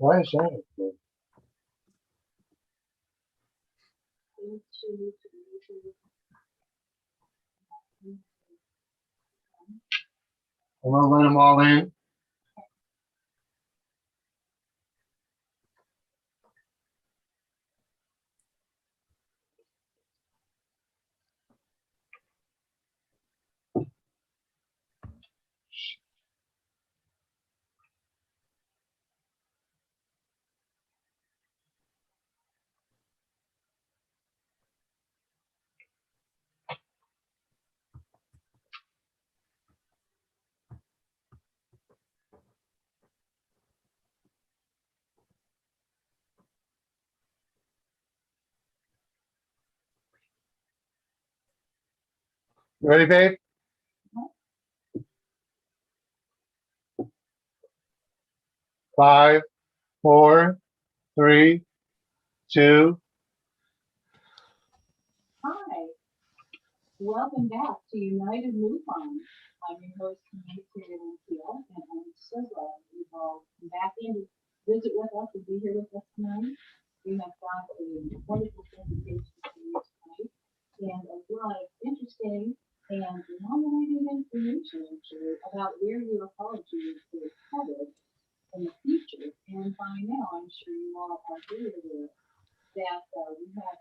Why is that? I'm gonna let them all in. You ready, babe? 5, 4, 3, 2. Hi, welcome back to United MUFON. I'm your host, Nancy Hill, and I'm so glad you've all come back in to visit with us and be here with us tonight. We have got a wonderful presentation for you tonight, and a lot of interesting and non-related information actually about where ufology is headed in the future. And by now, I'm sure you all are very aware that we have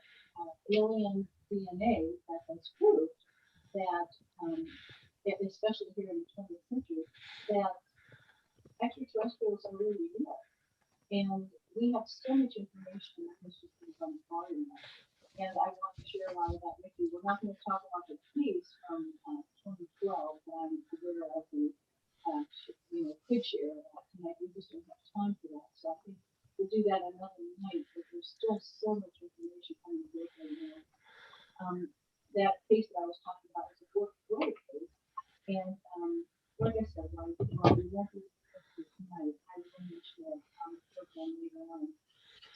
alien DNA that has proved that, especially here in the 20th century, that extraterrestrials are really real. And we have so much information that has just become hard enough. And I want to share a lot of that with you. We're not going to talk about the case from 2012 that I'm aware of and could share about tonight. We just don't have time for that. So I think we'll do that another night, but there's still so much information coming to right now. That case that I was talking about was a work case. And like I said, we won't be tonight. I will mention it on the program later on.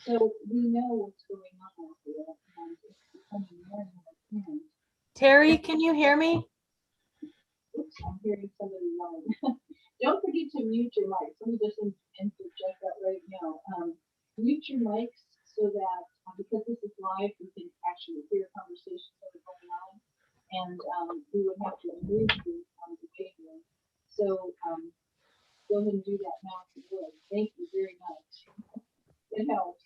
So we know what's going on out there, and it's becoming more and more apparent. Terry, can you hear me? Oops, I'm hearing somebody yelling. Don't forget to mute your mics. Let me just interject that right now. Mute your mics so that because this is live, we can actually hear conversations that are going on, and we would have to move the waiting room. So go ahead and do that now if you would. Thank you very much. It helps.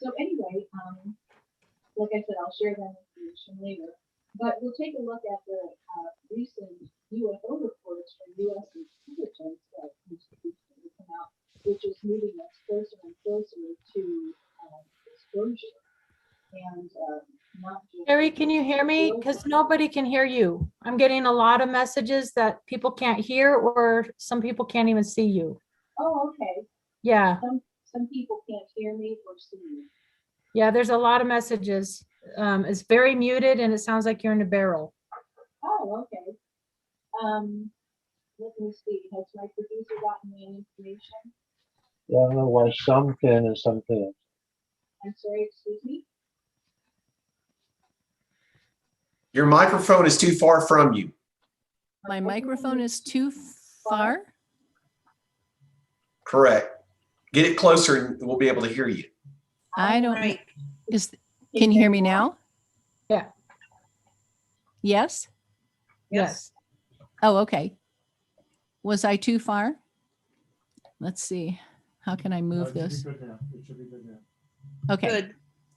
So anyway, like I said, I'll share that information later. But we'll take a look at the recent UFO reports from U.S. intelligence that recently come out, which is moving us closer and closer to disclosure. And not just Terry, can you hear me? Because nobody can hear you. I'm getting a lot of messages that people can't hear, or some people can't even see you. Oh, okay. Yeah. Some people can't hear me or see me. Yeah, there's a lot of messages. It's very muted and it sounds like you're in a barrel. Oh, okay. Let me see. Has my producer gotten me information? Yeah, I don't know why some can and some can't. I'm sorry, excuse me? Your microphone is too far from you. My microphone is too far? Correct. Get it closer and we'll be able to hear you. I don't. Can you hear me now? Yeah. Yes? Yes. Oh, okay. Was I too far? Let's see. How can I move this? It should be good now. Okay. Good.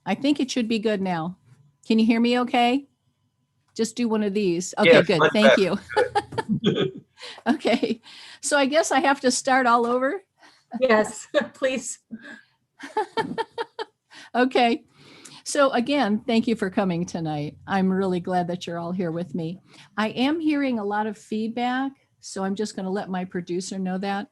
I think it should be good now. Can you hear me okay? Just do one of these. Okay, Yes, good. much Thank better. you. Okay. So I guess I have to start all over. Yes, please. Okay. So again, thank you for coming tonight. I'm really glad that you're all here with me. I am hearing a lot of feedback, so I'm just going to let my producer know that.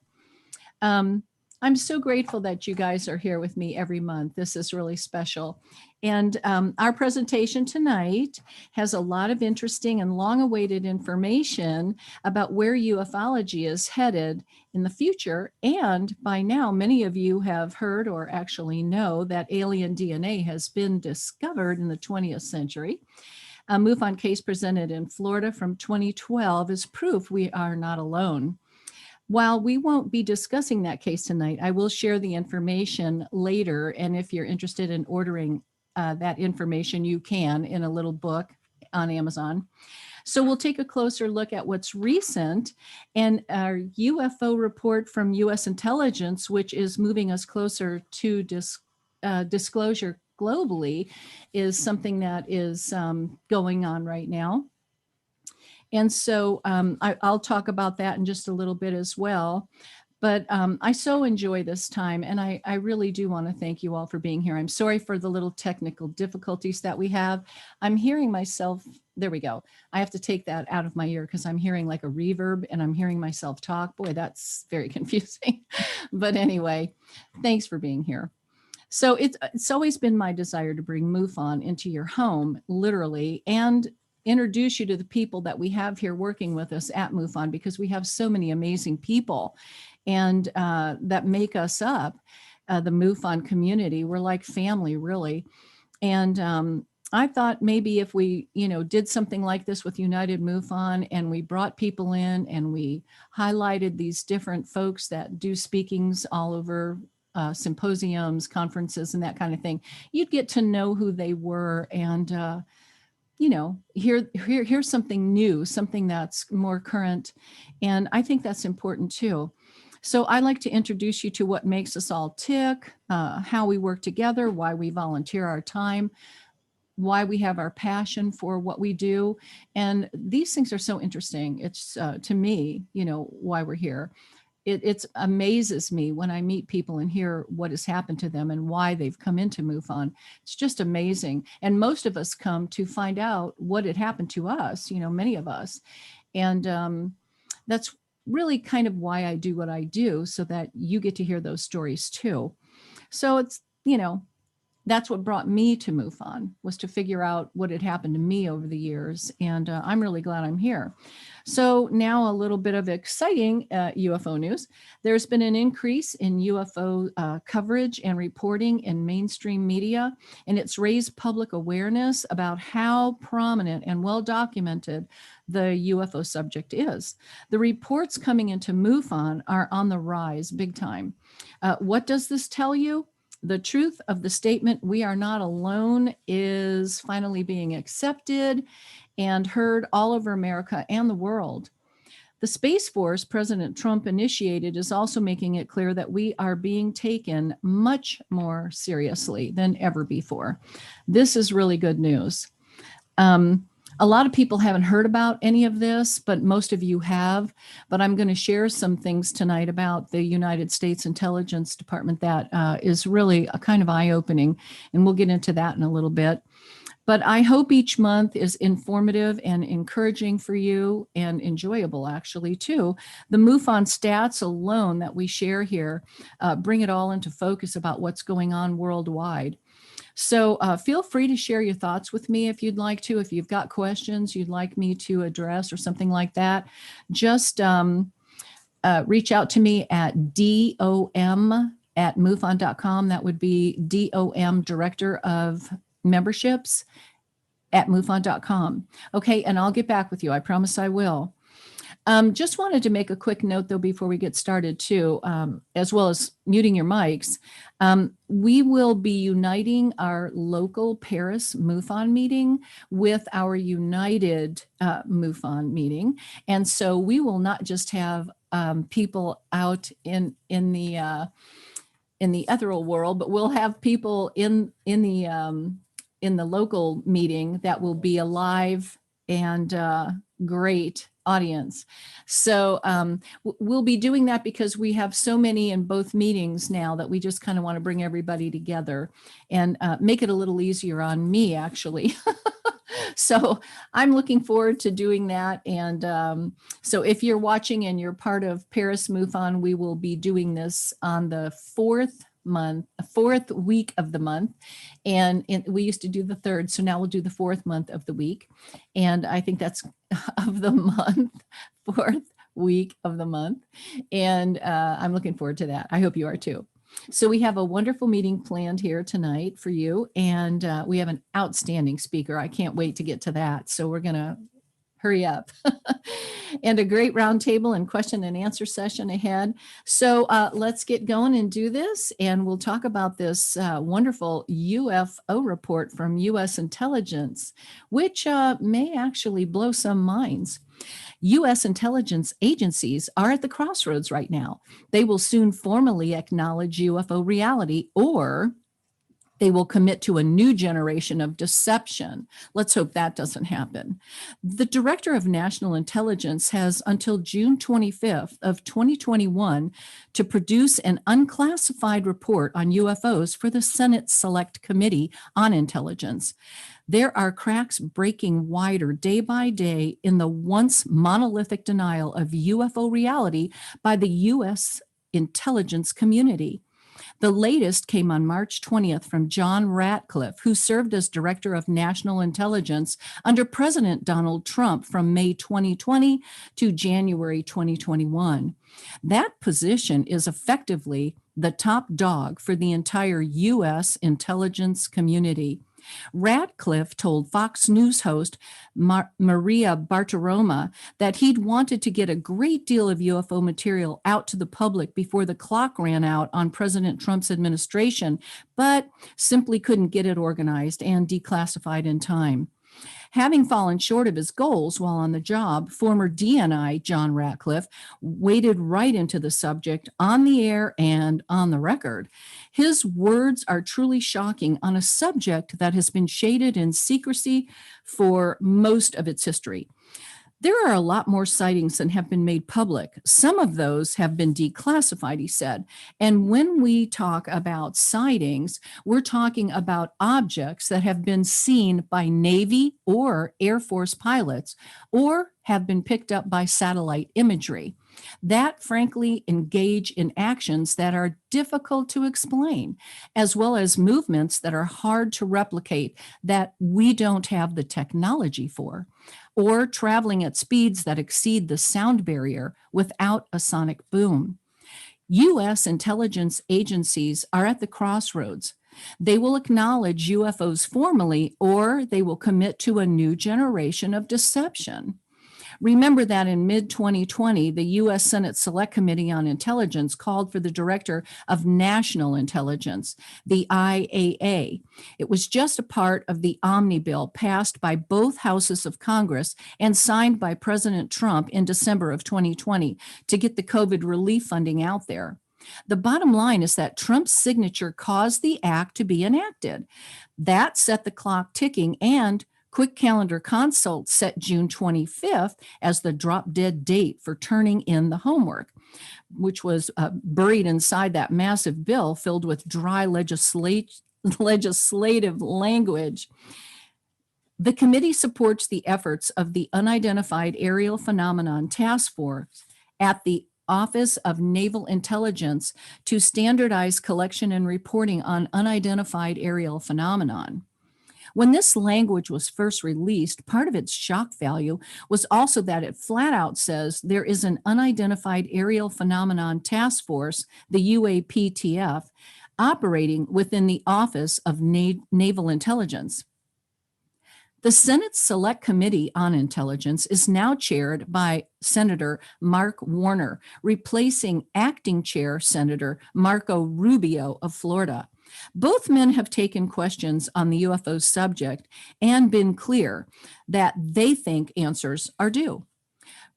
I'm so grateful that you guys are here with me every month. This is really special. And our presentation tonight has a lot of interesting and long-awaited information about where ufology is headed in the future. And by now, many of you have heard or actually know that alien DNA has been discovered in the 20th century. A MUFON case presented in Florida from 2012 is proof we are not alone. While we won't be discussing that case tonight, I will share the information later. And if you're interested in ordering that information, you can in a little book on Amazon. So we'll take a closer look at what's recent, and our UFO report from U.S. intelligence, which is moving us closer to disclosure globally, is something that is going on right now. And so I'll talk about that in just a little bit as well. But I so enjoy this time, and I really do want to thank you all for being here. I'm sorry for the little technical difficulties that we have. I'm hearing myself. There we go. I have to take that out of my ear because I'm hearing like a reverb and I'm hearing myself talk. Boy, that's very confusing. But anyway, thanks for being here. So it's always been my desire to bring MUFON into your home, literally, and introduce you to the people that we have here working with us at MUFON, because we have so many amazing people and that make us up, the MUFON community. We're like family, really. And I thought maybe if we, did something like this with United MUFON, and we brought people in and we highlighted these different folks that do speakings all over symposiums, conferences, and that kind of thing, you'd get to know who they were and, here's something new, something that's more current. And I think that's important too. So I like to introduce you to what makes us all tick, how we work together, why we volunteer our time, why we have our passion for what we do. And these things are so interesting. It's to me, why we're here. It amazes me when I meet people and hear what has happened to them and why they've come into MUFON. It's just amazing. And most of us come to find out what had happened to us, many of us. And that's really kind of why I do what I do, so that you get to hear those stories too. So it's, that's what brought me to MUFON, was to figure out what had happened to me over the years. And I'm really glad I'm here. So now a little bit of exciting UFO news. There's been an increase in UFO coverage and reporting in mainstream media, and it's raised public awareness about how prominent and well documented the UFO subject is. The reports coming into MUFON are on the rise big time. What does this tell you? The truth of the statement, "we are not alone," is finally being accepted and heard all over America and the world. The Space Force President Trump initiated is also making it clear that we are being taken much more seriously than ever before. This is really good news. A lot of people haven't heard about any of this, but most of you have. But I'm going to share some things tonight about the United States Intelligence Department that is really a kind of eye-opening, and we'll get into that in a little bit. But I hope each month is informative and encouraging for you, and enjoyable actually too. The MUFON stats alone that we share here bring it all into focus about what's going on worldwide. So feel free to share your thoughts with me if you'd like to. If you've got questions you'd like me to address or something like that, just reach out to me at dom@mufon.com. That would be DOM, Director of Memberships at mufon.com. Okay, and I'll get back with you. I promise I will. Just wanted to make a quick note though before we get started too, as well as muting your mics. We will be uniting our local Paris MUFON meeting with our United MUFON meeting. And so we will not just have people out in the ethereal world, but we'll have people in the local meeting that will be alive and great audience. So we'll be doing that because we have so many in both meetings now that we just kind of want to bring everybody together and make it a little easier on me, actually. So I'm looking forward to doing that. And so if you're watching and you're part of Paris MUFON, we will be doing this on the fourth week of the month. And we used to do the third, so now we'll do the fourth month of the week. And I think that's of the month, fourth week of the month. And I'm looking forward to that. I hope you are too. So we have a wonderful meeting planned here tonight for you. And we have an outstanding speaker. I can't wait to get to that. So we're going to hurry up. And a great roundtable and question and answer session ahead. So let's get going and do this. And we'll talk about this wonderful UFO report from U.S. intelligence, which may actually blow some minds. U.S. intelligence agencies are at the crossroads right now. They will soon formally acknowledge UFO reality, or they will commit to a new generation of deception. Let's hope that doesn't happen. The Director of National Intelligence has until June 25th of 2021 to produce an unclassified report on UFOs for the Senate Select Committee on Intelligence. There are cracks breaking wider day by day in the once monolithic denial of UFO reality by the U.S. intelligence community. The latest came on March 20th from John Ratcliffe, who served as Director of National Intelligence under President Donald Trump from May 2020 to January 2021. That position is effectively the top dog for the entire U.S. intelligence community. Ratcliffe told Fox News host Maria Bartiromo that he'd wanted to get a great deal of UFO material out to the public before the clock ran out on President Trump's administration, but simply couldn't get it organized and declassified in time. Having fallen short of his goals while on the job, former DNI John Ratcliffe waded right into the subject on the air and on the record. His words are truly shocking on a subject that has been shaded in secrecy for most of its history. There are a lot more sightings than have been made public. Some of those have been declassified, he said. And when we talk about sightings, we're talking about objects that have been seen by Navy or Air Force pilots or have been picked up by satellite imagery that frankly engage in actions that are difficult to explain, as well as movements that are hard to replicate that we don't have the technology for, or traveling at speeds that exceed the sound barrier without a sonic boom. U.S. intelligence agencies are at the crossroads. They will acknowledge UFOs formally, or they will commit to a new generation of deception. Remember that in mid-2020, the U.S. Senate Select Committee on Intelligence called for the Director of National Intelligence, the IAA. It was just a part of the Omni Bill passed by both houses of Congress and signed by President Trump in December of 2020 to get the COVID relief funding out there. The bottom line is that Trump's signature caused the act to be enacted. That set the clock ticking, and Quick Calendar Consult set June 25th as the drop dead date for turning in the homework, which was buried inside that massive bill filled with dry legislative language. The committee supports the efforts of the Unidentified Aerial Phenomenon Task Force at the Office of Naval Intelligence to standardize collection and reporting on unidentified aerial phenomenon. When this language was first released, part of its shock value was also that it flat out says there is an Unidentified Aerial Phenomenon Task Force, the UAPTF, operating within the Office of Naval Intelligence. The Senate Select Committee on Intelligence is now chaired by Senator Mark Warner, replacing acting chair Senator Marco Rubio of Florida. Both men have taken questions on the UFO subject and been clear that they think answers are due.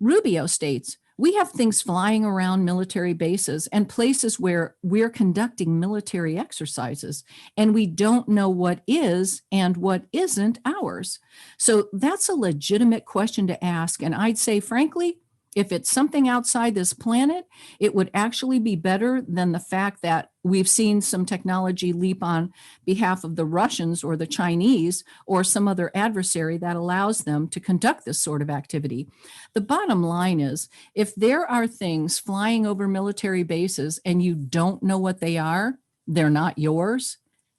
Rubio states, "We have things flying around military bases and places where we're conducting military exercises, and we don't know what is and what isn't ours." So that's a legitimate question to ask. And I'd say, frankly, if it's something outside this planet, it would actually be better than the fact that we've seen some technology leap on behalf of the Russians or the Chinese or some other adversary that allows them to conduct this sort of activity. The bottom line is, if there are things flying over military bases and you don't know what they are, they're not yours,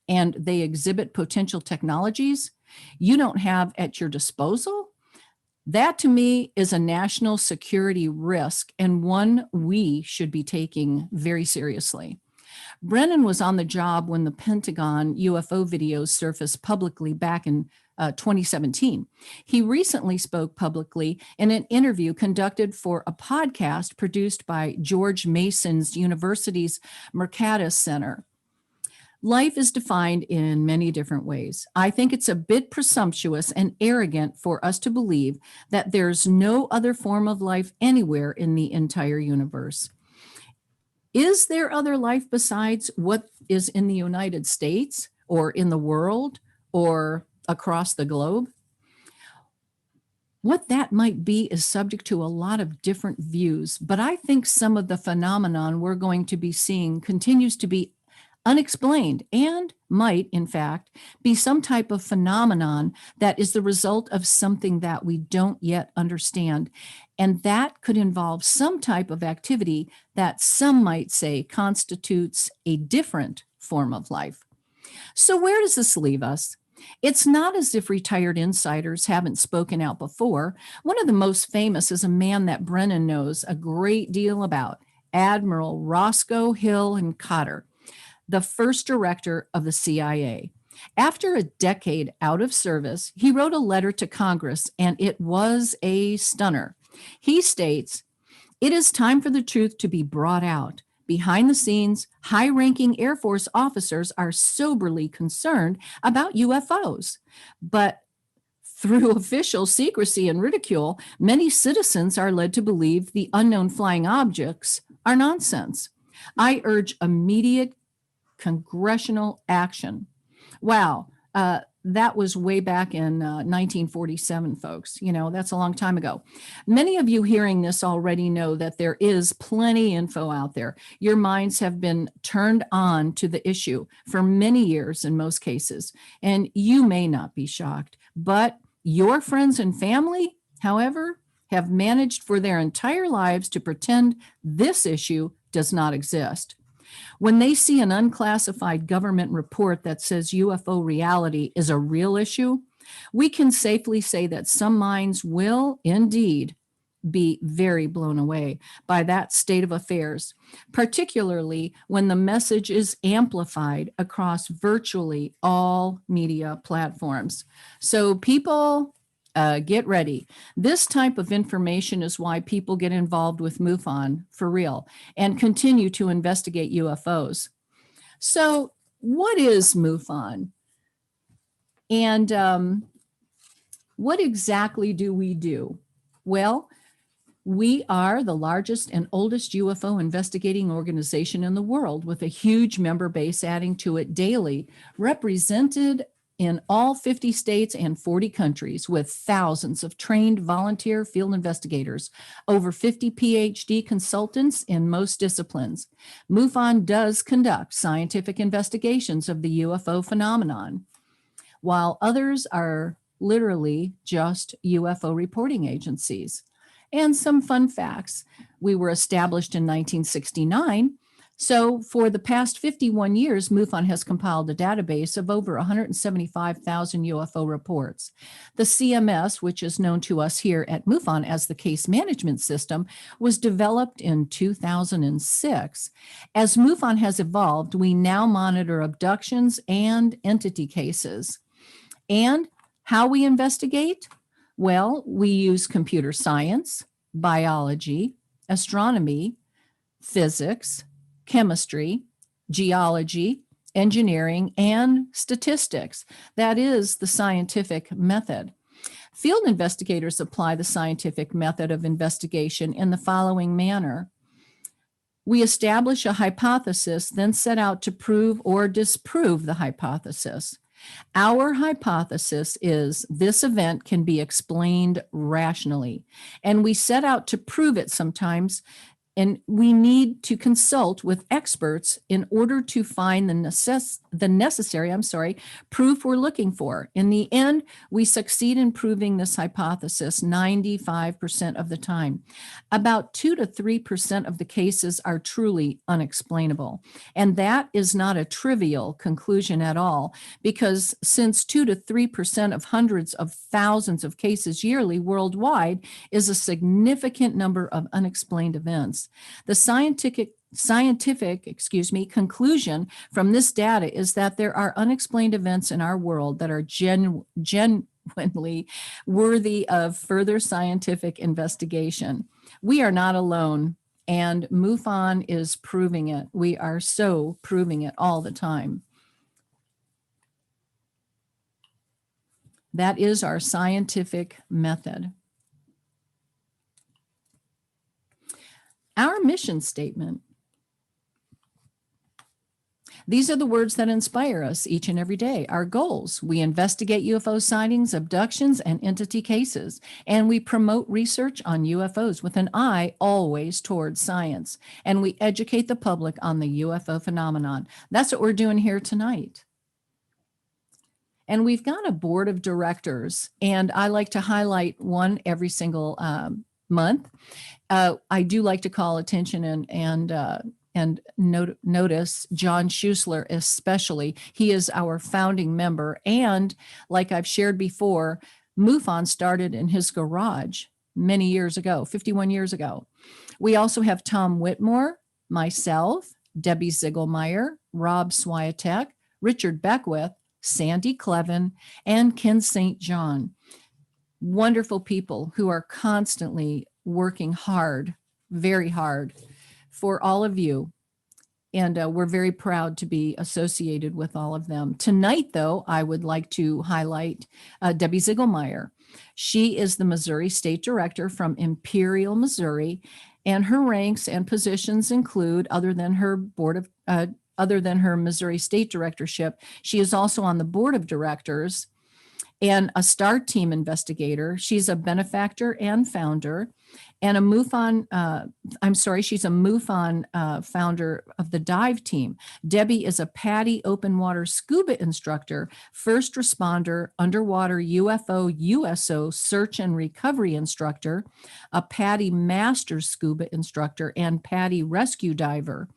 and they exhibit potential technologies you don't have at your disposal, that to me is a national security risk and one we should be taking very seriously. Brennan was on the job when the Pentagon UFO videos surfaced publicly back in 2017. He recently spoke publicly in an interview conducted for a podcast produced by George Mason's University's Mercatus Center. Life is defined in many different ways. I think it's a bit presumptuous and arrogant for us to believe that there's no other form of life anywhere in the entire universe. Is there other life besides what is in the United States or in the world or across the globe? What that might be is subject to a lot of different views, but I think some of the phenomenon we're going to be seeing continues to be unexplained and might, in fact, be some type of phenomenon that is the result of something that we don't yet understand. And that could involve some type of activity that some might say constitutes a different form of life. So where does this leave us? It's not as if retired insiders haven't spoken out before. One of the most famous is a man that Brennan knows a great deal about, Admiral Roscoe Hill and Cotter, the first director of the CIA. After a decade out of service, he wrote a letter to Congress, and it was a stunner. He states, "It is time for the truth to be brought out. Behind the scenes, high-ranking Air Force officers are soberly concerned about UFOs. But through official secrecy and ridicule, many citizens are led to believe the unknown flying objects are nonsense. I urge immediate congressional action." Wow. That was way back in 1947, folks. You know, that's a long time ago. Many of you hearing this already know that there is plenty info out there. Your minds have been turned on to the issue for many years in most cases, and you may not be shocked, but your friends and family, however, have managed for their entire lives to pretend this issue does not exist. When they see an unclassified government report that says UFO reality is a real issue, we can safely say that some minds will indeed be very blown away by that state of affairs, particularly when the message is amplified across virtually all media platforms. So people, get ready. This type of information is why people get involved with MUFON for real and continue to investigate UFOs. So what is MUFON? And what exactly do we do? Well, we are the largest and oldest UFO investigating organization in the world, with a huge member base adding to it daily, represented in all 50 states and 40 countries, with thousands of trained volunteer field investigators, over 50 PhD consultants in most disciplines. MUFON does conduct scientific investigations of the UFO phenomenon, while others are literally just UFO reporting agencies. And some fun facts. We were established in 1969. So for the past 51 years, MUFON has compiled a database of over 175,000 UFO reports. The CMS, which is known to us here at MUFON as the Case Management System, was developed in 2006. As MUFON has evolved, we now monitor abductions and entity cases. And how we investigate? Well, we use computer science, biology, astronomy, physics, chemistry, geology, engineering, and statistics. That is the scientific method. Field investigators apply the scientific method of investigation in the following manner. We establish a hypothesis, then set out to prove or disprove the hypothesis. Our hypothesis is this event can be explained rationally, and we set out to prove it sometimes. And we need to consult with experts in order to find the necessary proof we're looking for. In the end, we succeed in proving this hypothesis 95% of the time. About 2 to 3% of the cases are truly unexplainable. And that is not a trivial conclusion at all, because since 2 to 3% of hundreds of thousands of cases yearly worldwide is a significant number of unexplained events. science. The scientific, conclusion from this data is that there are unexplained events in our world that are genuinely worthy of further scientific investigation. We are not alone, and MUFON is proving it. We are so proving it all the time. That is our scientific method. Our mission statement. These are the words that inspire us each and every day. Our goals: we investigate UFO sightings, abductions, and entity cases, and we promote research on UFOs with an eye always towards science, and we educate the public on the UFO phenomenon. That's what we're doing here tonight. And we've got a board of directors, and I like to highlight one every single month. I do like to call attention and notice John Schuessler especially. He is our founding member. And like I've shared before, MUFON started in his garage many years ago, 51 years ago. We also have Tom Whitmore, myself, Debbie Ziegelmeyer, Rob Swiatek, Richard Beckwith, Sandy Clevin, and Ken St. John. Wonderful people who are constantly working hard, very hard, for all of you. And we're very proud to be associated with all of them. Tonight, though, I would like to highlight Debbie Ziegelmeyer. She is the Missouri State Director from Imperial, Missouri, and her ranks and positions include, other than her Missouri State Directorship, she is also on the board of directors and a STAR team investigator. She's a benefactor and founder, and she's a MUFON founder of the dive team. Debbie is a PADI open water scuba instructor, first responder, underwater UFO USO search and recovery instructor, a PADI master scuba instructor, and PADI rescue diver.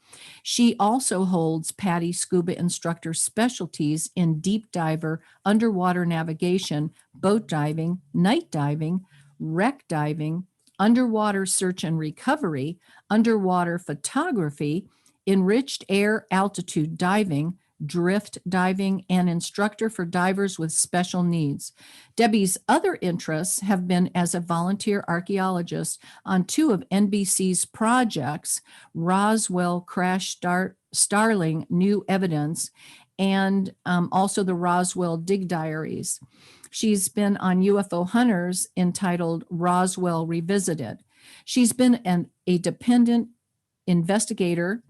She also holds PADI scuba instructor specialties in deep diver, underwater navigation, boat diving, night diving, wreck diving, underwater search and recovery, underwater photography, enriched air altitude diving, drift diving, and instructor for divers with special needs. Debbie's other interests have been as a volunteer archaeologist on two of NBC's projects, Roswell Crash Starling New Evidence, and also the Roswell Dig Diaries. She's been on UFO Hunters entitled Roswell Revisited. She's been a dependent investigator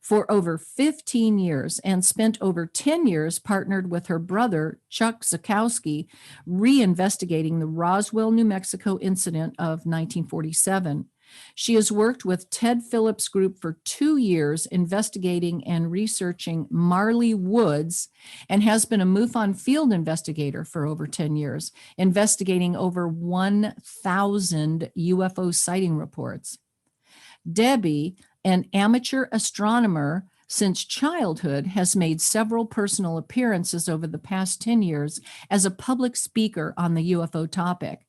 for over 15 years and spent over 10 years partnered with her brother, Chuck Zukowski, reinvestigating the Roswell, New Mexico incident of 1947. She has worked with Ted Phillips' group for 2 years investigating and researching Marley Woods, and has been a MUFON field investigator for over 10 years, investigating over 1,000 UFO sighting reports. Debbie, an amateur astronomer since childhood, has made several personal appearances over the past 10 years as a public speaker on the UFO topic.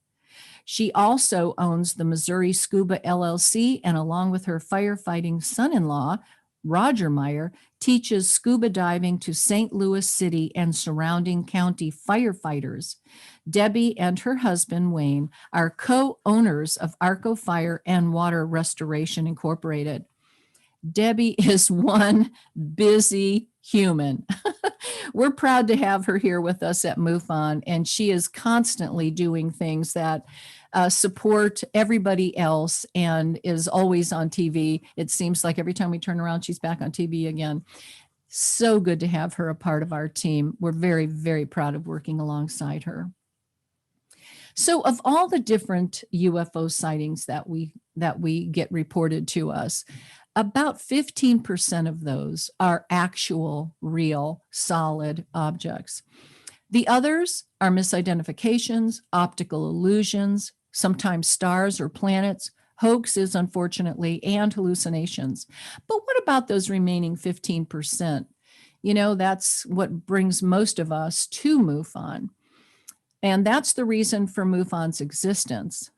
She also owns the Missouri Scuba LLC, and along with her firefighting son-in-law, Roger Meyer, teaches scuba diving to St. Louis City and surrounding county firefighters. Debbie and her husband, Wayne, are co-owners of Arco Fire and Water Restoration Incorporated. Debbie is one busy human. We're proud to have her here with us at MUFON, and she is constantly doing things that support everybody else and is always on TV. It seems like every time we turn around, she's back on TV again. So good to have her a part of our team. We're very, very proud of working alongside her. So of all the different UFO sightings that we get reported to us, about 15% of those are actual, real, solid objects. The others are misidentifications, optical illusions, sometimes stars or planets, hoaxes, unfortunately, and hallucinations. But what about those remaining 15%? You know, that's what brings most of us to MUFON. And that's the reason for MUFON's existence.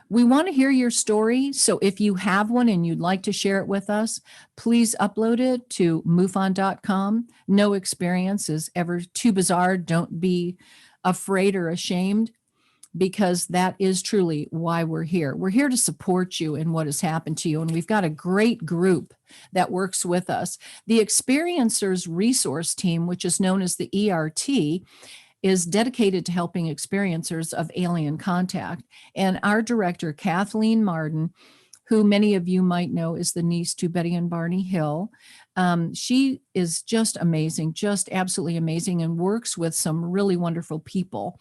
We want to hear your story. So if you have one and you'd like to share it with us, please upload it to MUFON.com. No experience is ever too bizarre. Don't be afraid or ashamed, because that is truly why we're here. We're here to support you in what has happened to you. And we've got a great group that works with us. The Experiencers Resource Team, which is known as the ERT, is dedicated to helping experiencers of alien contact. And our director, Kathleen Martin, who many of you might know is the niece to Betty and Barney Hill. She is just amazing, just absolutely amazing, and works with some really wonderful people.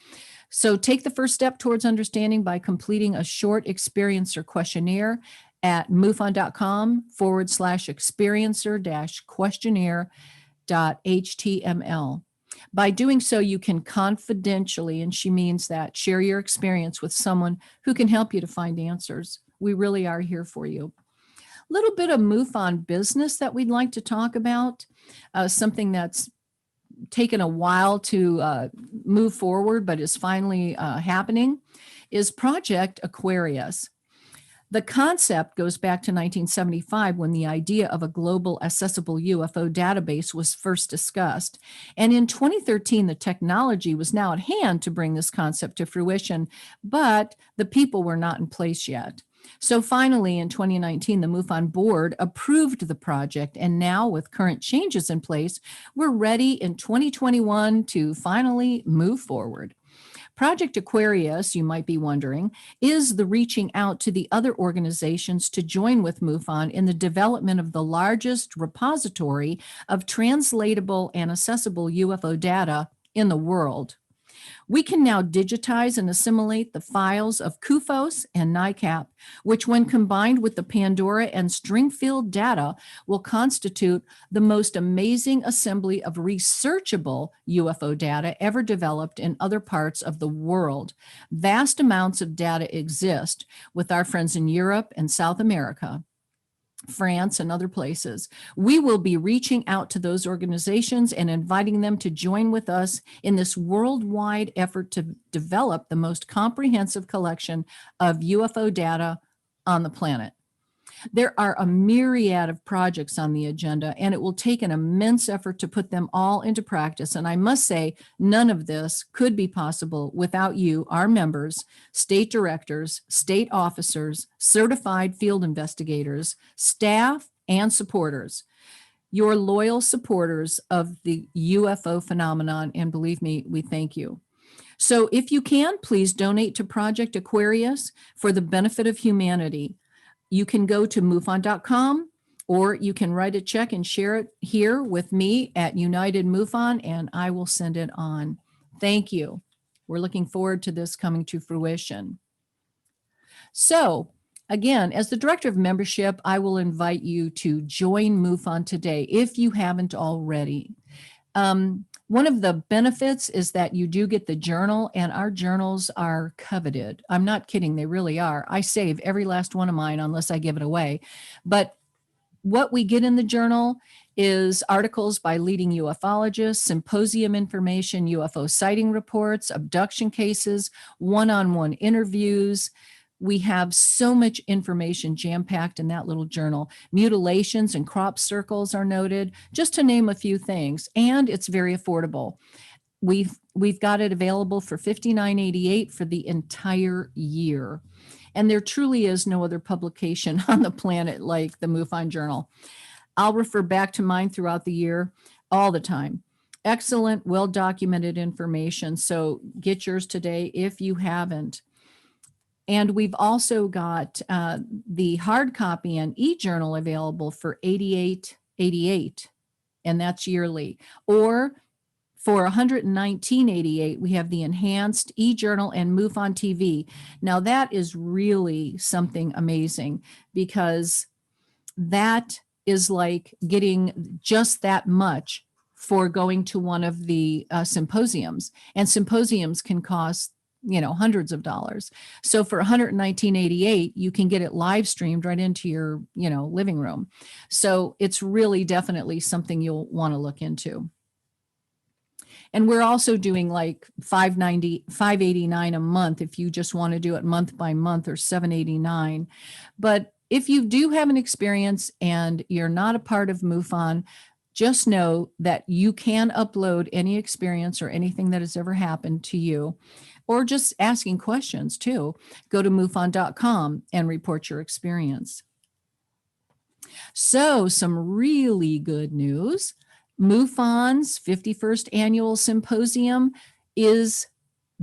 So take the first step towards understanding by completing a short experiencer questionnaire at MUFON.com/experiencer-questionnaire.html. By doing so, you can confidentially, and she means that, share your experience with someone who can help you to find answers. We really are here for you. A little bit of MUFON business that we'd like to talk about, something that's taken a while to move forward, but is finally happening, is Project Aquarius. The concept goes back to 1975 when the idea of a global accessible UFO database was first discussed. And in 2013, the technology was now at hand to bring this concept to fruition, but the people were not in place yet. So finally, in 2019, the MUFON board approved the project. And now with current changes in place, we're ready in 2021 to finally move forward. Project Aquarius, you might be wondering, is the reaching out to the other organizations to join with MUFON in the development of the largest repository of translatable and accessible UFO data in the world. We can now digitize and assimilate the files of CUFOS and NICAP, which when combined with the Pandora and Stringfield data will constitute the most amazing assembly of researchable UFO data ever developed in other parts of the world. Vast amounts of data exist with our friends in Europe and South America, France, and other places. We will be reaching out to those organizations and inviting them to join with us in this worldwide effort to develop the most comprehensive collection of UFO data on the planet. There are a myriad of projects on the agenda, and it will take an immense effort to put them all into practice. And I must say, none of this could be possible without you, our members, state directors, state officers, certified field investigators, staff, and supporters. Your loyal supporters of the UFO phenomenon, and believe me, we thank you. So if you can, please donate to Project Aquarius for the benefit of humanity. You can go to MUFON.com, or you can write a check and share it here with me at United MUFON, and I will send it on. Thank you. We're looking forward to this coming to fruition. So again, as the Director of Membership, I will invite you to join MUFON today if you haven't already. One of the benefits is that you do get the journal, and our journals are coveted. I'm not kidding, they really are. I save every last one of mine unless I give it away. But what we get in the journal is articles by leading ufologists, symposium information, UFO sighting reports, abduction cases, one-on-one interviews. We have so much information jam-packed in that little journal. Mutilations and crop circles are noted, just to name a few things, and it's very affordable. We've got it available for $59.88 for the entire year. And there truly is no other publication on the planet like the MUFON Journal. I'll refer back to mine throughout the year all the time. Excellent, well-documented information. So get yours today if you haven't. And we've also got the hard copy and e-journal available for $88.88, and that's yearly. Or for $119.88, we have the enhanced e-journal and MUFON TV. Now that is really something amazing, because that is like getting just that much for going to one of the symposiums, and symposiums can cost hundreds of dollars. So for $119.88, you can get it live streamed right into your, living room. So it's really definitely something you'll want to look into. And we're also doing like $589 a month if you just want to do it month by month, or $789. But if you do have an experience and you're not a part of MUFON, just know that you can upload any experience or anything that has ever happened to you, or just asking questions too. Go to MUFON.com and report your experience. So some really good news. MUFON's 51st annual symposium is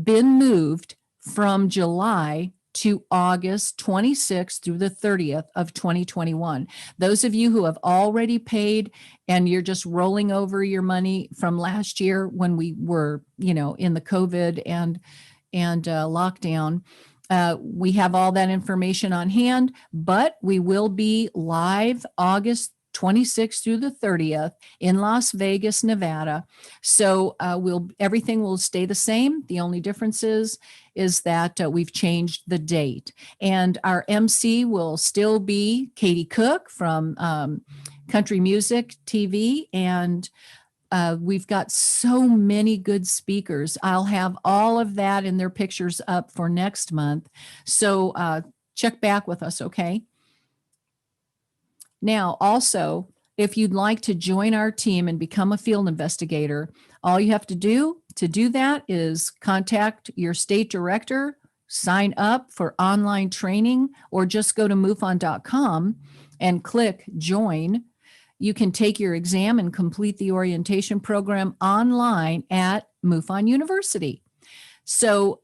been moved from July to August 26th through the 30th of 2021. Those of you who have already paid and you're just rolling over your money from last year when we were, in the COVID and lockdown, we have all that information on hand, but we will be live August 26th through the 30th in Las Vegas, Nevada. So everything will stay the same. The only difference is that we've changed the date, and our MC will still be Katie Cook from Country Music TV, and we've got so many good speakers. I'll have all of that and their pictures up for next month. So check back with us, okay? Now, also, if you'd like to join our team and become a field investigator, all you have to do that is contact your state director, sign up for online training, or just go to MUFON.com and click join. You can take your exam and complete the orientation program online at MUFON University. So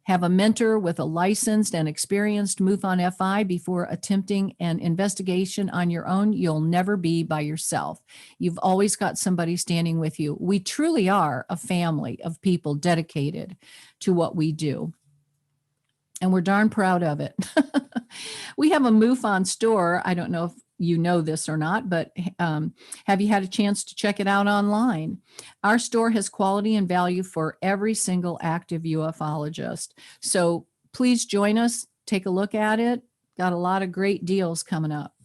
have a mentor with a licensed and experienced MUFON FI before attempting an investigation on your own. You'll never be by yourself. You've always got somebody standing with you. We truly are a family of people dedicated to what we do, and we're darn proud of it. We have a MUFON store. I don't know if you know this or not, but have you had a chance to check it out online? Our store has quality and value for every single active ufologist. So please join us, take a look at it. Got a lot of great deals coming up.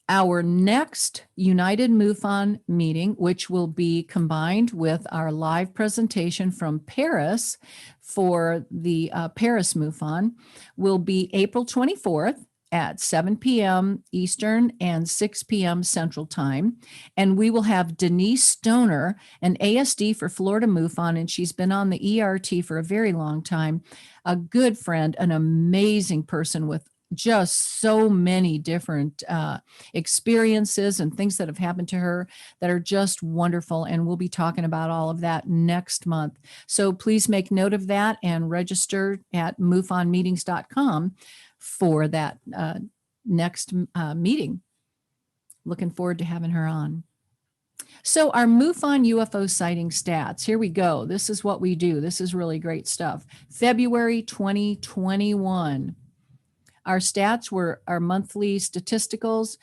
Our next United MUFON meeting, which will be combined with our live presentation from Paris for the Paris MUFON, will be April 24th at 7 p.m. Eastern and 6 p.m. Central Time. And we will have Denise Stoner, an ASD for Florida MUFON, and she's been on the ERT for a very long time, a good friend, an amazing person with just so many different experiences and things that have happened to her that are just wonderful. And we'll be talking about all of that next month. So please make note of that and register at MUFONmeetings.com for that next meeting. Looking forward to having her on. So our MUFON UFO sighting stats, here we go. This is what we do. This is really great stuff. February 2021. Our stats were our monthly statisticals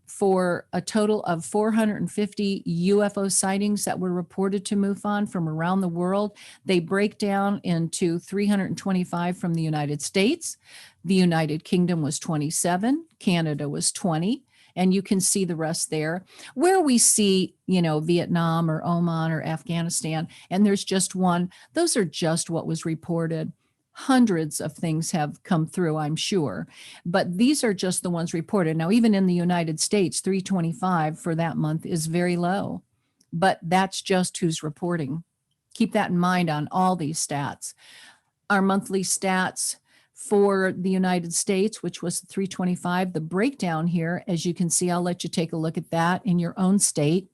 for a total of 450 UFO sightings that were reported to MUFON from around the world. They break down into 325 from the United States. The United Kingdom was 27, Canada was 20, and you can see the rest there. Where we see, Vietnam or Oman or Afghanistan, and there's just one, those are just what was reported. Hundreds of things have come through, I'm sure, but these are just the ones reported. Now, even in the United States, 325 for that month is very low, but that's just who's reporting. Keep that in mind on all these stats. Our monthly stats for the United States, which was 325, the breakdown here, as you can see, I'll let you take a look at that in your own state.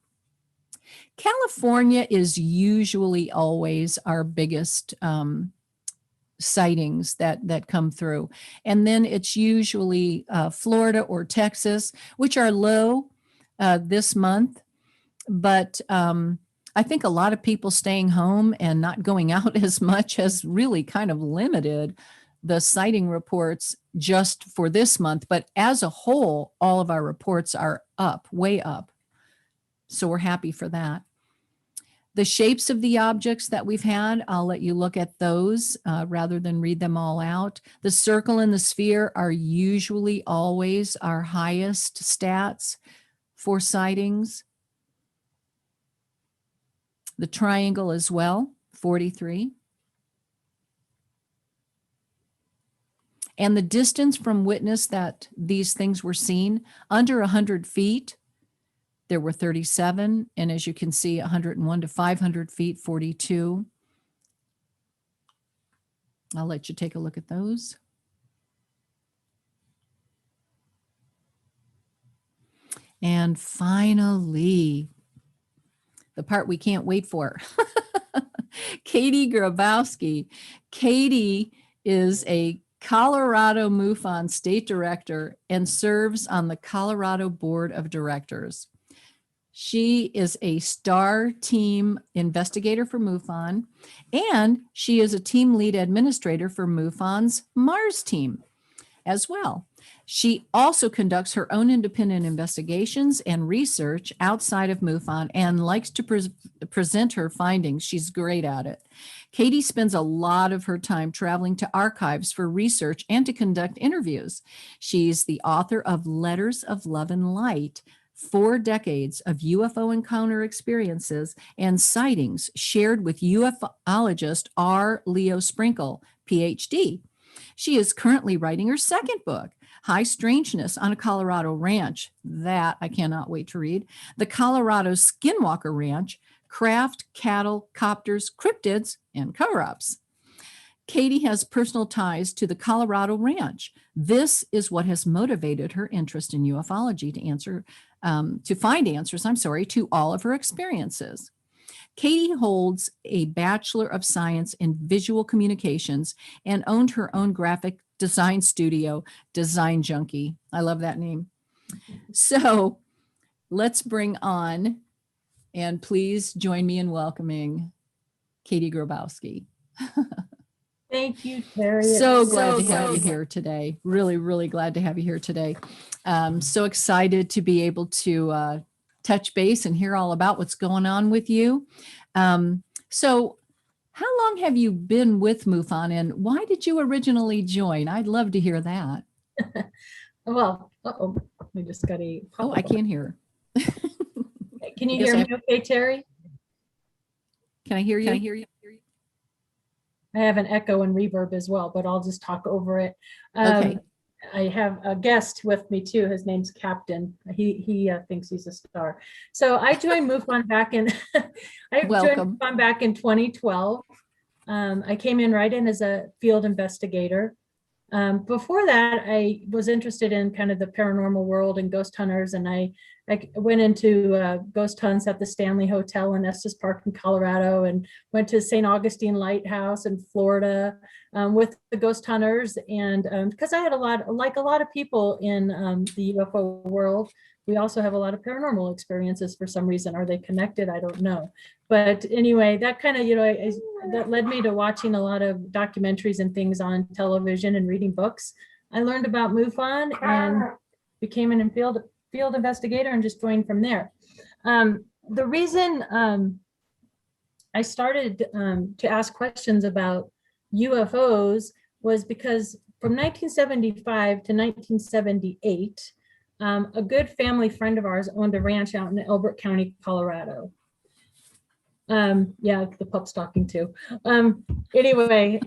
California is usually always our biggest sightings that come through. And then it's usually Florida or Texas, which are low this month. But I think a lot of people staying home and not going out as much has really kind of limited the sighting reports just for this month. But as a whole, all of our reports are up, way up. So we're happy for that. The shapes of the objects that we've had, I'll let you look at those rather than read them all out. The circle and the sphere are usually always our highest stats for sightings. The triangle as well, 43. And the distance from witness that these things were seen, under 100 feet, there were 37. And as you can see, 101 to 500 feet, 42. I'll let you take a look at those. And finally, the part we can't wait for. Katie Griboski. Katie is a Colorado MUFON state director and serves on the Colorado Board of Directors. She is a star team investigator for MUFON, and she is a team lead administrator for MUFON's Mars team as well. She also conducts her own independent investigations and research outside of MUFON and likes to present her findings. She's great at it. Katie spends a lot of her time traveling to archives for research and to conduct interviews. She's the author of Letters of Love and Light, 4 decades of UFO encounter experiences and sightings shared with ufologist R. Leo Sprinkle, PhD. She is currently writing her second book, High Strangeness on a Colorado Ranch. That I cannot wait to read. The Colorado Skinwalker Ranch, Craft, Cattle, Copters, Cryptids, and Cover-Ups. Katie has personal ties to the Colorado Ranch. This is what has motivated her interest in ufology to find answers, to all of her experiences. Katie holds a Bachelor of Science in Visual Communications and owned her own graphic design studio, Design Junkie. I love that name. So let's bring on, and please join me in welcoming Katie Griboski. Thank you, Terry. So glad to have you here today. Really, really glad to have you here today. So excited to be able to touch base and hear all about what's going on with you. So how long have you been with MUFON, and why did you originally join? I'd love to hear that. Well, we just got a. Oh, I can't hear. Can you Yes, hear I me okay, Terry? Can I hear you? Can I hear you? I have an echo and reverb as well, but I'll just talk over it. Okay. I have a guest with me too. His name's Captain. He thinks he's a star. So I joined MUFON back in. Welcome. MUFON back in 2012. I came in right in as a field investigator. Before that, I was interested in kind of the paranormal world and ghost hunters, and I went into ghost hunts at the Stanley Hotel in Estes Park in Colorado, and went to St. Augustine Lighthouse in Florida with the ghost hunters. And because I had a lot of people in the UFO world, we also have a lot of paranormal experiences for some reason. Are they connected? I don't know. But anyway, that kind of, that led me to watching a lot of documentaries and things on television and reading books. I learned about MUFON and became an field investigator and just joined from there. The reason I started to ask questions about UFOs was because from 1975 to 1978, a good family friend of ours owned a ranch out in Elbert County, Colorado. Yeah, the pup's talking too. Anyway,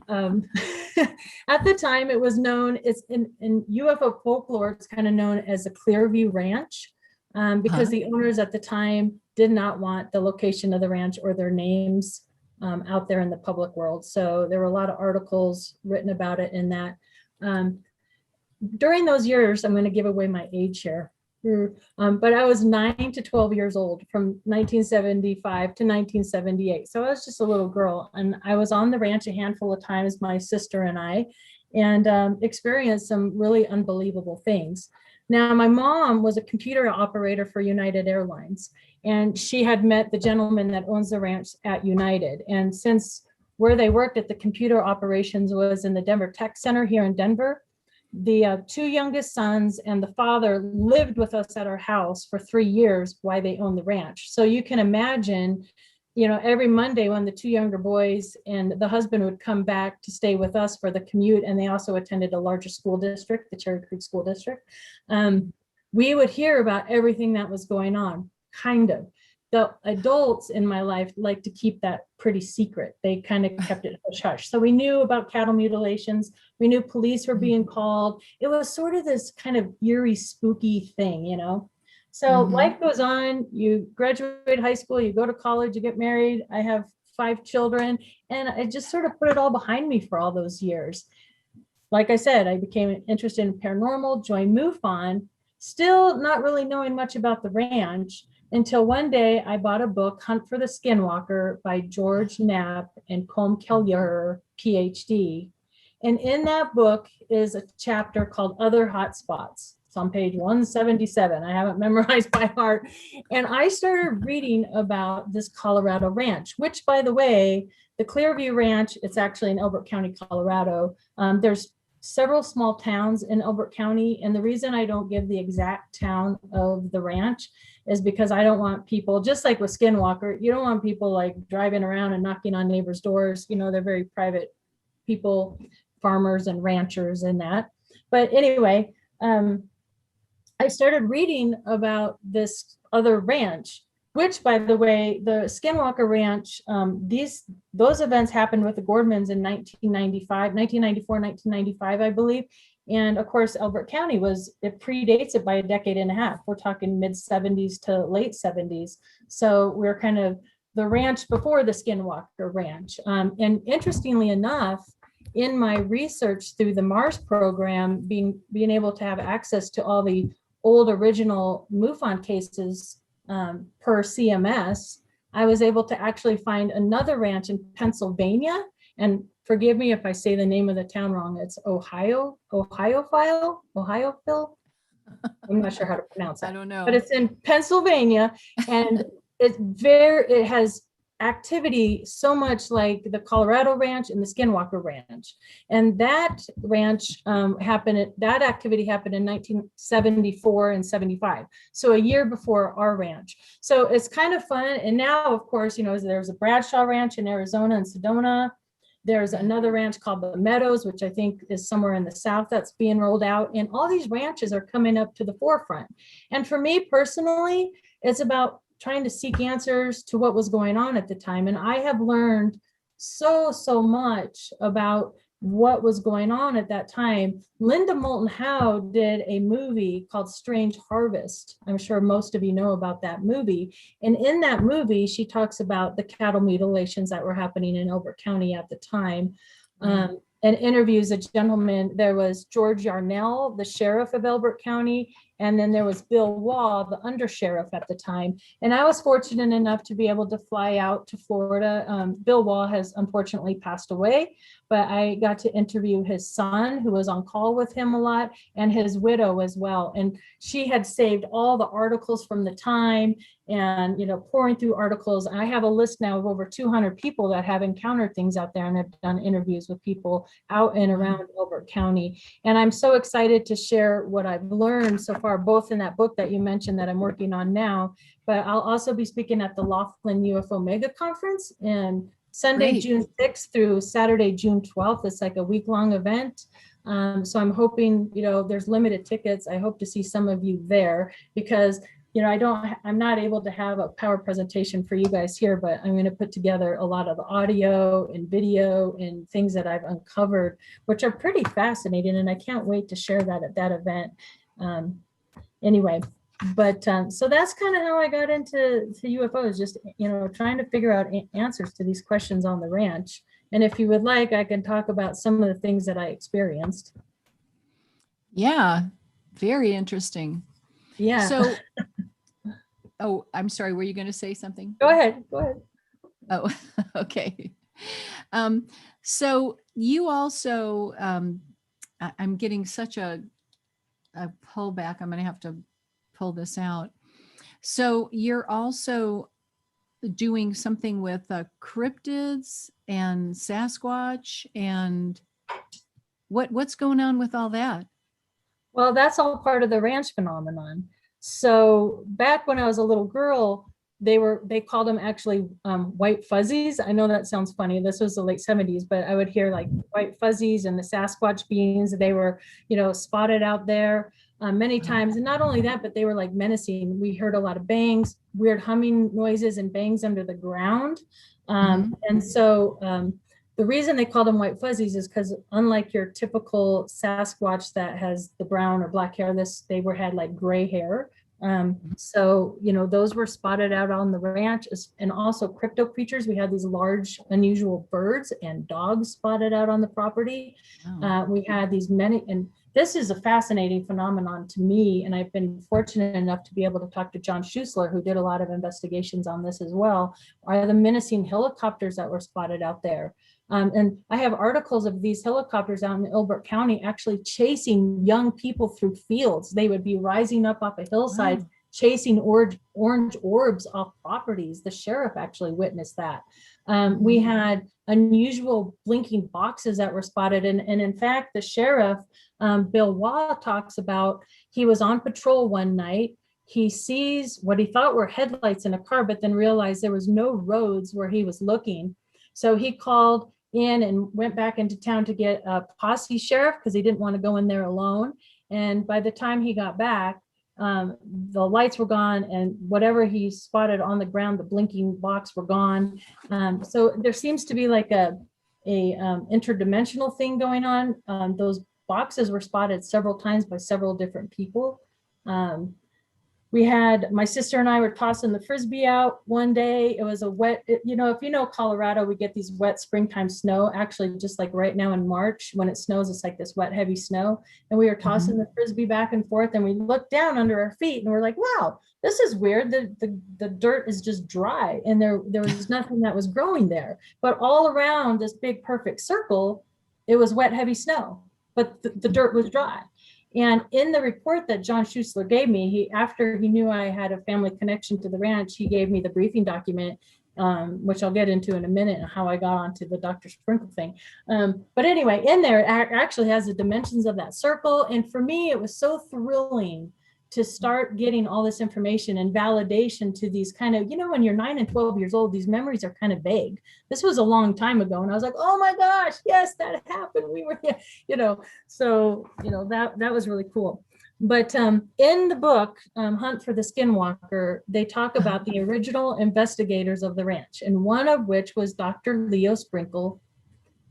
at the time it was known, it's in UFO folklore, it's kind of known as a Clearview Ranch, because the owners at the time did not want the location of the ranch or their names out there in the public world. So there were a lot of articles written about it in that. During those years, I'm going to give away my age here. But I was 9 to 12 years old from 1975 to 1978. So I was just a little girl, and I was on the ranch a handful of times, my sister and I, and experienced some really unbelievable things. Now, my mom was a computer operator for United Airlines, and she had met the gentleman that owns the ranch at United. And since where they worked at the computer operations was in the Denver Tech Center here in Denver, the 2 youngest sons and the father lived with us at our house for 3 years while they owned the ranch. So you can imagine, every Monday when the 2 younger boys and the husband would come back to stay with us for the commute, and they also attended a larger school district, the Cherry Creek School District, we would hear about everything that was going on, kind of. the adults in my life like to keep that pretty secret. They kind of kept it hush hush. So we knew about cattle mutilations. We knew police were being called. It was sort of this kind of eerie, spooky thing, you know? So life goes on. You graduate high school, you go to college, you get married. I have 5 children, and I just sort of put it all behind me for all those years. Like I said, I became interested in paranormal, joined MUFON, still not really knowing much about the ranch, until one day I bought a book, Hunt for the Skinwalker by George Knapp and Colm Kelleher, PhD. And in that book is a chapter called Other Hotspots. It's on page 177. I have it memorized by heart. And I started reading about this Colorado ranch, which, by the way, the Clearview Ranch, it's actually in Elbert County, Colorado. There's several small towns in Elbert County. And the reason I don't give the exact town of the ranch is because I don't want people, just like with Skinwalker, you don't want people like driving around and knocking on neighbors' doors. You know, they're very private people, farmers and ranchers and that. But anyway, I started reading about this other ranch, which, by the way, the Skinwalker Ranch, those events happened with the Gordmans in 1994, 1995, I believe. And of course, Elbert County it predates it by a decade and a half. We're talking mid 70s to late 70s. So we're kind of the ranch before the Skinwalker Ranch. And interestingly enough, in my research through the Mars program, being able to have access to all the old original MUFON cases per CMS, I was able to actually find another ranch in Pennsylvania. And forgive me if I say the name of the town wrong. It's Ohioville. I'm not sure how to pronounce it. I don't know. But it's in Pennsylvania, and it has activity so much like the Colorado Ranch and the Skinwalker Ranch. And that ranch that activity happened in 1974 and 75. So a year before our ranch. So it's kind of fun. And now, of course, you know, there's a Bradshaw Ranch in Arizona and Sedona. There's another ranch called the Meadows, which I think is somewhere in the South that's being rolled out. And all these ranches are coming up to the forefront. And for me personally, it's about trying to seek answers to what was going on at the time. And I have learned so much about what was going on at that time. Linda Moulton Howe did a movie called Strange Harvest. I'm sure most of you know about that movie. And in that movie, she talks about the cattle mutilations that were happening in Elbert County at the time. And interviews a gentleman. There was George Yarnell, the sheriff of Elbert County, and then there was Bill Waugh, the undersheriff at the time. And I was fortunate enough to be able to fly out to Florida. Bill Waugh has unfortunately passed away, but I got to interview his son, who was on call with him a lot, and his widow as well. And she had saved all the articles from the time, and, you know, pouring through articles. I have a list now of over 200 people that have encountered things out there and have done interviews with people out and around Elbert County. And I'm so excited to share what I've learned so far, both in that book that you mentioned that I'm working on now, but I'll also be speaking at the Laughlin UFO Mega Conference in Sunday, Great. June 6th through Saturday, June 12th. It's like a week-long event. So I'm hoping, you know, there's limited tickets. I hope to see some of you there because, you know, I'm not able to have a power presentation for you guys here, but I'm going to put together a lot of the audio and video and things that I've uncovered, which are pretty fascinating. And I can't wait to share that at that event. Anyway, but so that's kind of how I got into UFOs, just, you know, trying to figure out answers to these questions on the ranch. And if you would like, I can talk about some of the things that I experienced. Yeah, very interesting. Yeah. So, oh, I'm sorry. Were you going to say something? Go ahead. Oh, okay. So you also, I'm getting such a pullback. I'm going to have to pull this out. So you're also doing something with cryptids and Sasquatch, and what's going on with all that? Well, that's all part of the ranch phenomenon. So back when I was a little girl, they called them actually white fuzzies. I know that sounds funny. This was the late 70s, but I would hear like white fuzzies and the Sasquatch beings. They were, spotted out there many times. And not only that, but they were like menacing. We heard a lot of bangs, weird humming noises and bangs under the ground. And so the reason they call them white fuzzies is because unlike your typical Sasquatch that has the brown or black hair, they had like gray hair. So, those were spotted out on the ranch, and also crypto creatures. We had these large, unusual birds and dogs spotted out on the property. Wow. We had these many, and this is a fascinating phenomenon to me. And I've been fortunate enough to be able to talk to John Schuessler, who did a lot of investigations on this as well, are the menacing helicopters that were spotted out there. And I have articles of these helicopters out in Elbert County actually chasing young people through fields. They would be rising up off a hillside, wow, chasing orange orbs off properties. The sheriff actually witnessed that. We had unusual blinking boxes that were spotted. And in fact, the sheriff, Bill Waugh, talks about he was on patrol one night. He sees what he thought were headlights in a car, but then realized there was no roads where he was looking. So he called in and went back into town to get a posse sheriff because he didn't want to go in there alone. And by the time he got back, the lights were gone, and whatever he spotted on the ground, the blinking box, were gone. So there seems to be like a interdimensional thing going on. Those boxes were spotted several times by several different people. We had, my sister and I were tossing the Frisbee out one day. It was a wet, if you know Colorado, we get these wet springtime snow, actually just like right now in March, when it snows, it's like this wet, heavy snow. And we were tossing the Frisbee back and forth, and we looked down under our feet and we're like, wow, this is weird. The dirt is just dry, and there was nothing that was growing there. But all around this big perfect circle, it was wet, heavy snow, but the dirt was dry. And in the report that John Schuessler gave me, after he knew I had a family connection to the ranch, he gave me the briefing document, which I'll get into in a minute, and how I got onto the Dr. Sprinkle thing. But anyway, in there, it actually has the dimensions of that circle. And for me, it was so thrilling to start getting all this information and validation to these kind of, when you're 9 and 12 years old, these memories are kind of vague. This was a long time ago. And I was like, oh my gosh, yes, that happened. We were, so, that was really cool. But in the book, Hunt for the Skinwalker, they talk about the original investigators of the ranch, and one of which was Dr. Leo Sprinkle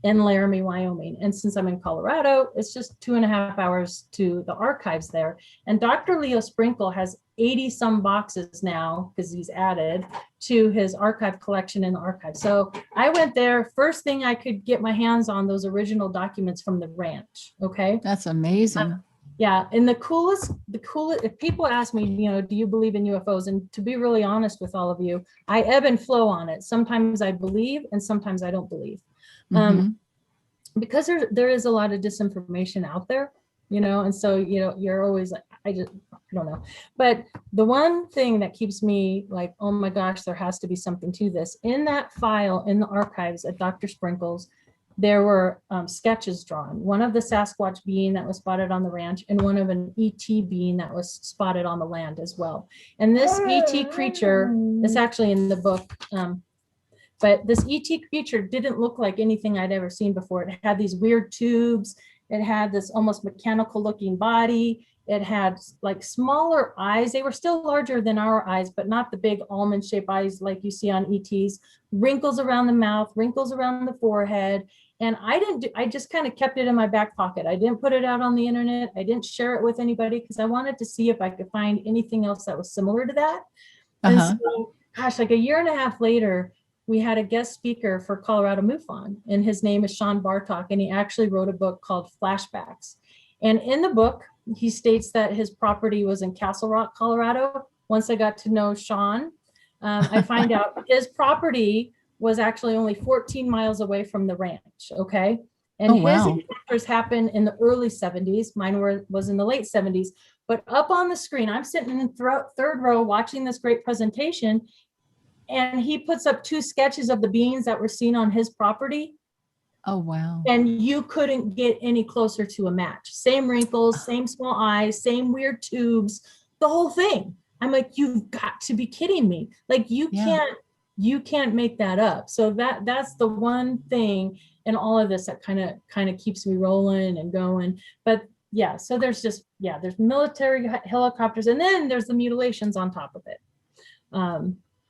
in Laramie, Wyoming. And since I'm in Colorado, it's just 2.5 hours to the archives there. And Dr. Leo Sprinkle has 80 some boxes now, because he's added to his archive collection in the archive. So I went there, first thing I could get my hands on, those original documents from the ranch. Okay. That's amazing. Yeah. And the coolest, if people ask me, do you believe in UFOs? And to be really honest with all of you, I ebb and flow on it. Sometimes I believe and sometimes I don't believe. Because there is a lot of disinformation out there, and so, you're always like, I don't know. But the one thing that keeps me like, oh my gosh, there has to be something to this. In that file in the archives at Dr. Sprinkle's, there were sketches drawn, one of the Sasquatch being that was spotted on the ranch, and one of an ET being that was spotted on the land as well. And this ET creature is actually in the book. But this ET creature didn't look like anything I'd ever seen before. It had these weird tubes. It had this almost mechanical looking body. It had like smaller eyes. They were still larger than our eyes, but not the big almond shaped eyes like you see on ETs. Wrinkles around the mouth, wrinkles around the forehead. And I just kind of kept it in my back pocket. I didn't put it out on the internet. I didn't share it with anybody because I wanted to see if I could find anything else that was similar to that. And so, gosh, like a year and a half later, we had a guest speaker for Colorado MUFON, and his name is Sean Bartok, and he actually wrote a book called Flashbacks. And in the book, he states that his property was in Castle Rock, Colorado. Once I got to know Sean, I find out his property was actually only 14 miles away from the ranch, okay? And his encounters happened in the early 70s. Mine was in the late 70s. But up on the screen, I'm sitting in third row watching this great presentation, and he puts up 2 sketches of the beings that were seen on his property. Oh, wow. And you couldn't get any closer to a match. Same wrinkles, same small eyes, same weird tubes, the whole thing. I'm like, you've got to be kidding me. Like Yeah. you can't make that up. So that's the one thing in all of this that kind of keeps me rolling and going. But yeah, so there's military helicopters, and then there's the mutilations on top of it.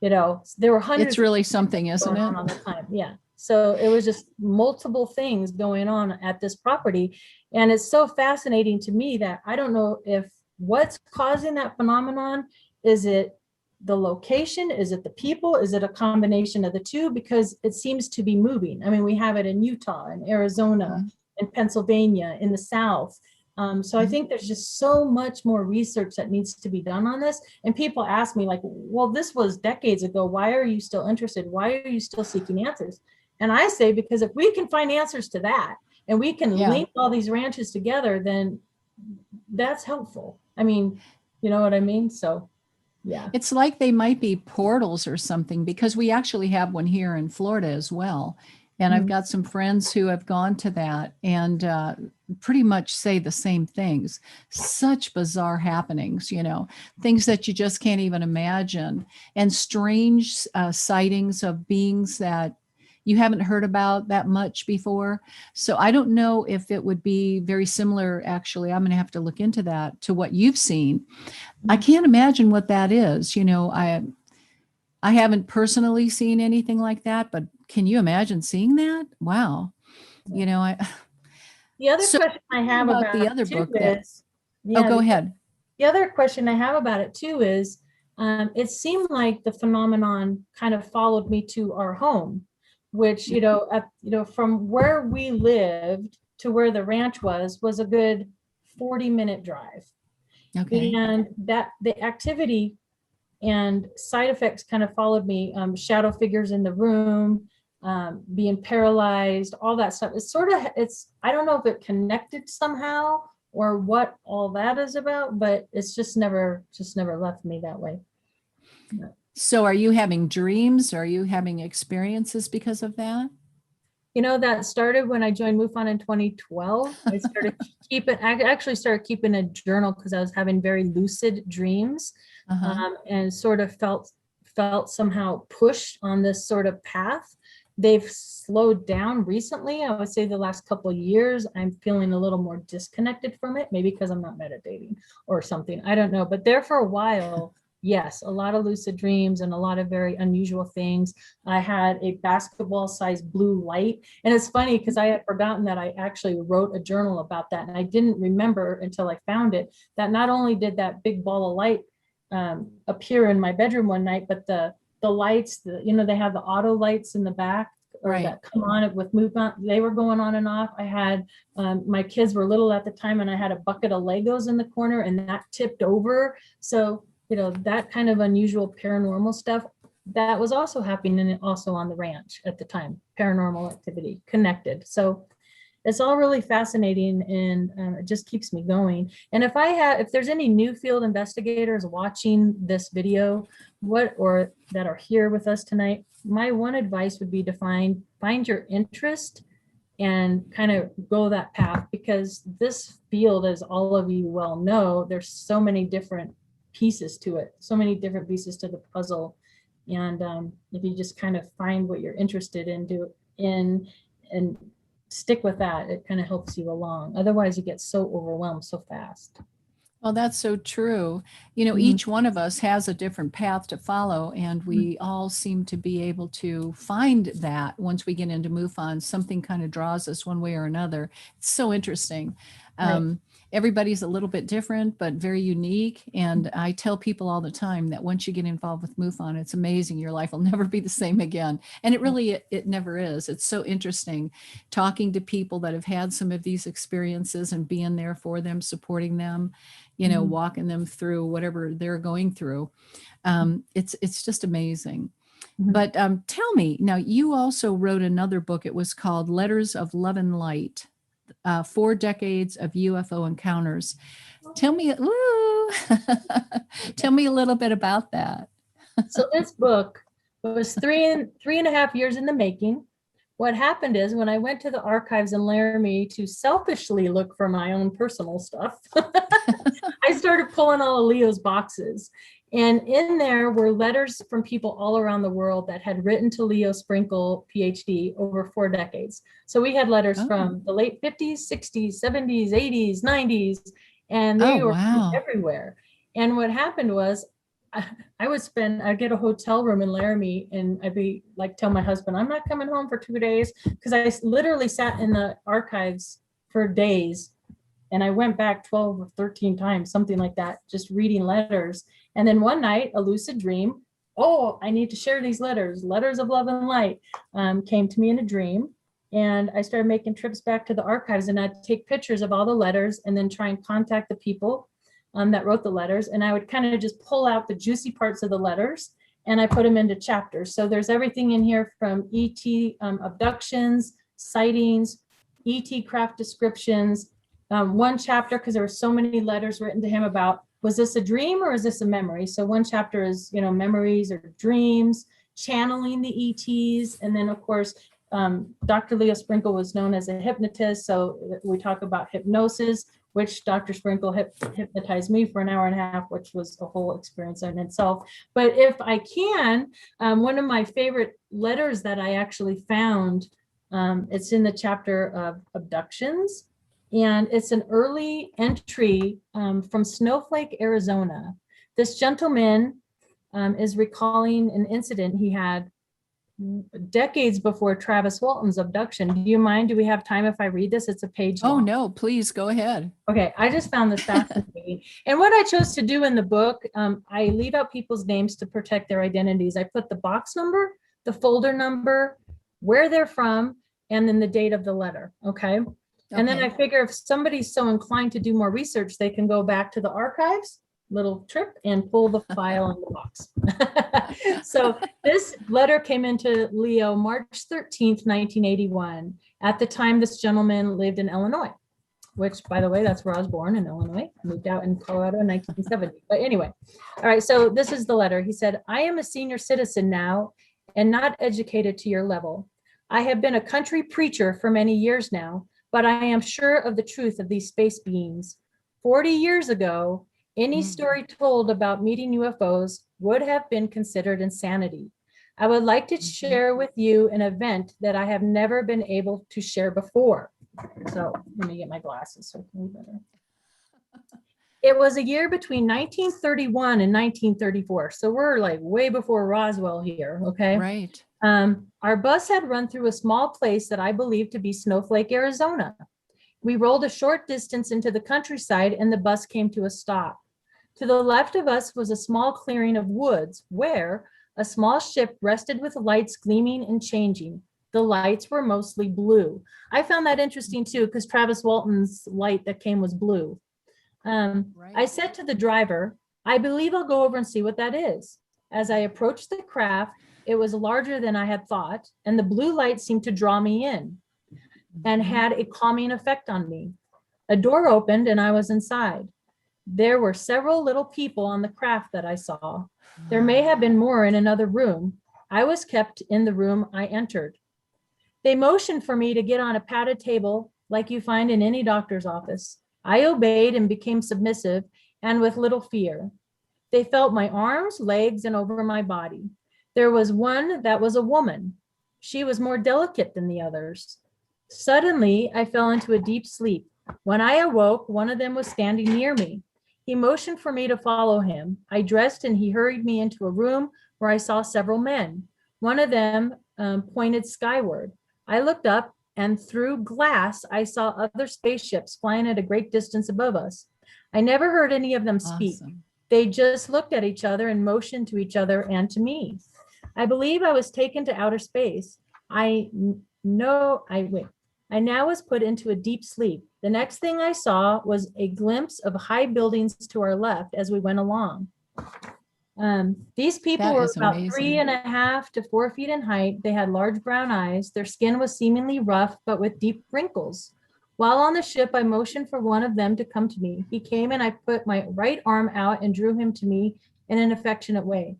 There were hundreds. It's really something, isn't it? On the time. Yeah. So it was just multiple things going on at this property. And it's so fascinating to me that I don't know if what's causing that phenomenon. Is it the location? Is it the people? Is it a combination of the two? Because it seems to be moving. I mean, we have it in Utah and Arizona and Pennsylvania in the South. So I think there's just so much more research that needs to be done on this. And people ask me like, well, this was decades ago. Why are you still interested? Why are you still seeking answers? And I say, because if we can find answers to that and we can link all these ranches together, then that's helpful. I mean, you know what I mean? So, yeah. It's like they might be portals or something, because we actually have one here in Florida as well. And I've got some friends who have gone to that and pretty much say the same things. Such bizarre happenings, things that you just can't even imagine, and strange sightings of beings that you haven't heard about that much before. So I don't know if it would be very similar. Actually, I'm going to have to look into that, to what you've seen. I can't imagine what that is. I haven't personally seen anything like that, but can you imagine seeing that? Wow. The other question I have about the other book is, go ahead. The other question I have about it too is, it seemed like the phenomenon kind of followed me to our home, which, from where we lived to where the ranch was a good 40-minute drive. Okay. And that the activity and side effects kind of followed me, shadow figures in the room, being paralyzed, all that stuff. I don't know if it connected somehow or what all that is about, but it's just never left me that way. Yeah. So are you having dreams? Are you having experiences because of that? That started when I joined MUFON in 2012. I actually started keeping a journal because I was having very lucid dreams, and sort of felt somehow pushed on this sort of path. They've slowed down recently. I would say the last couple of years, I'm feeling a little more disconnected from it, maybe because I'm not meditating or something. I don't know. But there for a while, yes, a lot of lucid dreams and a lot of very unusual things. I had a basketball-sized blue light. And it's funny because I had forgotten that I actually wrote a journal about that. And I didn't remember until I found it, that not only did that big ball of light appear in my bedroom one night, but the lights, they have the auto lights in the back, or that come on with movement. They were going on and off. I had, my kids were little at the time, and I had a bucket of Legos in the corner, and that tipped over. So, that kind of unusual paranormal stuff, that was also happening also on the ranch at the time, paranormal activity connected. So it's all really fascinating, and it just keeps me going. And if there's any new field investigators watching this video, or that are here with us tonight, my one advice would be to find your interest and kind of go that path, because this field, as all of you well know, there's so many different pieces to it, so many different pieces to the puzzle. And if you just kind of find what you're interested in and stick with that, it kind of helps you along. Otherwise, you get so overwhelmed so fast. Well, that's so true. Each one of us has a different path to follow, and we all seem to be able to find that once we get into MUFON. Something kind of draws us one way or another. It's so interesting. Everybody's a little bit different, but very unique. And I tell people all the time that once you get involved with MUFON, it's amazing. Your life will never be the same again. And it never is. It's so interesting talking to people that have had some of these experiences and being there for them, supporting them, walking them through whatever they're going through. It's just amazing. But tell me, now you also wrote another book. It was called Letters of Love and Light. 4 decades of UFO encounters. Tell me a little bit about that. So this book was three and a half years in the making. What happened is, when I went to the archives in Laramie to selfishly look for my own personal stuff, I started pulling all of Leo's boxes. And in there were letters from people all around the world that had written to Leo Sprinkle, PhD, over 4 decades. So we had letters Oh. from the late 50s, 60s, 70s, 80s, 90s, and they Oh, were from wow. everywhere. And what happened was I'd get a hotel room in Laramie and I'd be like, tell my husband, I'm not coming home for 2 days, because I literally sat in the archives for days. And I went back 12 or 13 times, something like that, just reading letters. And then one night, a lucid dream, oh, I need to share these letters of love and light, came to me in a dream. And I started making trips back to the archives, and I'd take pictures of all the letters and then try and contact the people that wrote the letters. And I would kind of just pull out the juicy parts of the letters and I put them into chapters. So there's everything in here from ET abductions, sightings, ET craft descriptions. One chapter, because there were so many letters written to him about, was this a dream or is this a memory? So one chapter is, memories or dreams, channeling the ETs. And then of course, Dr. Leo Sprinkle was known as a hypnotist. So we talk about hypnosis, which Dr. Sprinkle hypnotized me for an hour and a half, which was a whole experience in itself. But if I can, one of my favorite letters that I actually found, it's in the chapter of abductions. And it's an early entry from Snowflake, Arizona. This gentleman is recalling an incident he had decades before Travis Walton's abduction. Do you mind? Do we have time if I read this? It's a page long. Oh, no, please go ahead. Okay, I just found this fascinating. And what I chose to do in the book, I leave out people's names to protect their identities. I put the box number, the folder number, where they're from, and then the date of the letter, okay? And then I figure if somebody's so inclined to do more research, they can go back to the archives, little trip, and pull the file in the box. So this letter came into Leo March 13th, 1981. At the time, this gentleman lived in Illinois, which, by the way, that's where I was born, in Illinois. Moved out in Colorado in 1970. But anyway, all right, so this is the letter. He said, I am a senior citizen now and not educated to your level. I have been a country preacher for many years now, but I am sure of the truth of these space beings. 40 years ago, any story told about meeting UFOs would have been considered insanity. I would like to share with you an event that I have never been able to share before. So let me get my glasses so I can read better. It was a year between 1931 and 1934. So we're like way before Roswell here, okay? Right. Our bus had run through a small place that I believed to be Snowflake, Arizona. We rolled a short distance into the countryside and the bus came to a stop. To the left of us was a small clearing of woods where a small ship rested with lights gleaming and changing. The lights were mostly blue. I found that interesting too, because Travis Walton's light that came was blue. I said to the driver, I believe I'll go over and see what that is. As I approached the craft, it was larger than I had thought, and the blue light seemed to draw me in and had a calming effect on me. A door opened and I was inside. There were several little people on the craft that I saw. There may have been more in another room. I was kept in the room I entered. They motioned for me to get on a padded table like you find in any doctor's office. I obeyed and became submissive and with little fear. They felt my arms, legs, and over my body. There was one that was a woman. She was more delicate than the others. Suddenly, I fell into a deep sleep. When I awoke, one of them was standing near me. He motioned for me to follow him. I dressed and he hurried me into a room where I saw several men. One of them pointed skyward. I looked up and through glass, I saw other spaceships flying at a great distance above us. I never heard any of them speak. Awesome. They just looked at each other and motioned to each other and to me. I believe I was taken to outer space. I now was put into a deep sleep. The next thing I saw was a glimpse of high buildings to our left as we went along. These people That were is about amazing. 3.5 to 4 feet in height. They had large brown eyes. Their skin was seemingly rough, but with deep wrinkles. While on the ship, I motioned for one of them to come to me. He came and I put my right arm out and drew him to me in an affectionate way.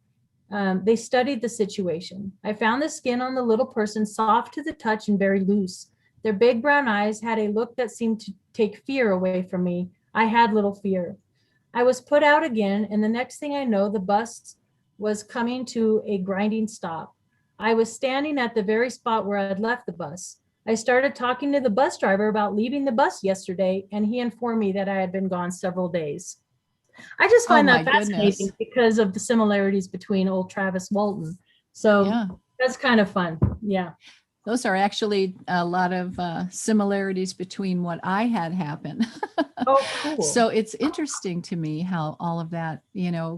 They studied the situation. I found the skin on the little person soft to the touch and very loose. Their big brown eyes had a look that seemed to take fear away from me. I had little fear. I was put out again, and the next thing I know, the bus was coming to a grinding stop. I was standing at the very spot where I had left the bus. I started talking to the bus driver about leaving the bus yesterday, and he informed me that I had been gone several days. I just find my that fascinating goodness. because of the similarities between old Travis Walton. So Yeah. that's kind of fun. Yeah. Those are actually a lot of similarities between what I had happen. Oh, cool. So it's interesting to me how all of that,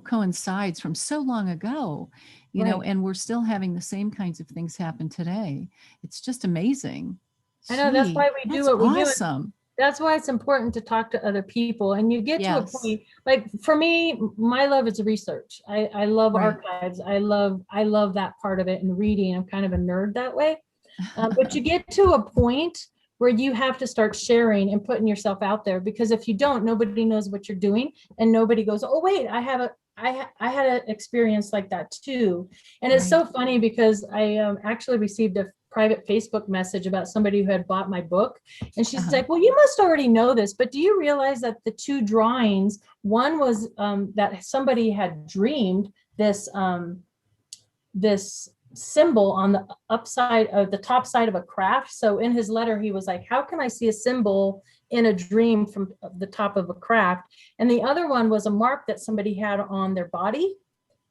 coincides from so long ago, Right. and we're still having the same kinds of things happen today. It's just amazing. I know that's Gee, why we do that's what we do. awesome. That's why it's important to talk to other people. And you get to a Yes. point, like for me, my love is research. I love Right. archives. I love that part of it and reading. I'm kind of a nerd that way. But you get to a point where you have to start sharing and putting yourself out there, because if you don't, nobody knows what you're doing, and nobody goes, oh wait, I had an experience like that too. And it's so funny because I actually received a private Facebook message about somebody who had bought my book, and she's like, well, you must already know this, but do you realize that the two drawings, one was that somebody had dreamed this this symbol on the upside of the top side of a craft. So in his letter, he was like, how can I see a symbol in a dream from the top of a craft? And the other one was a mark that somebody had on their body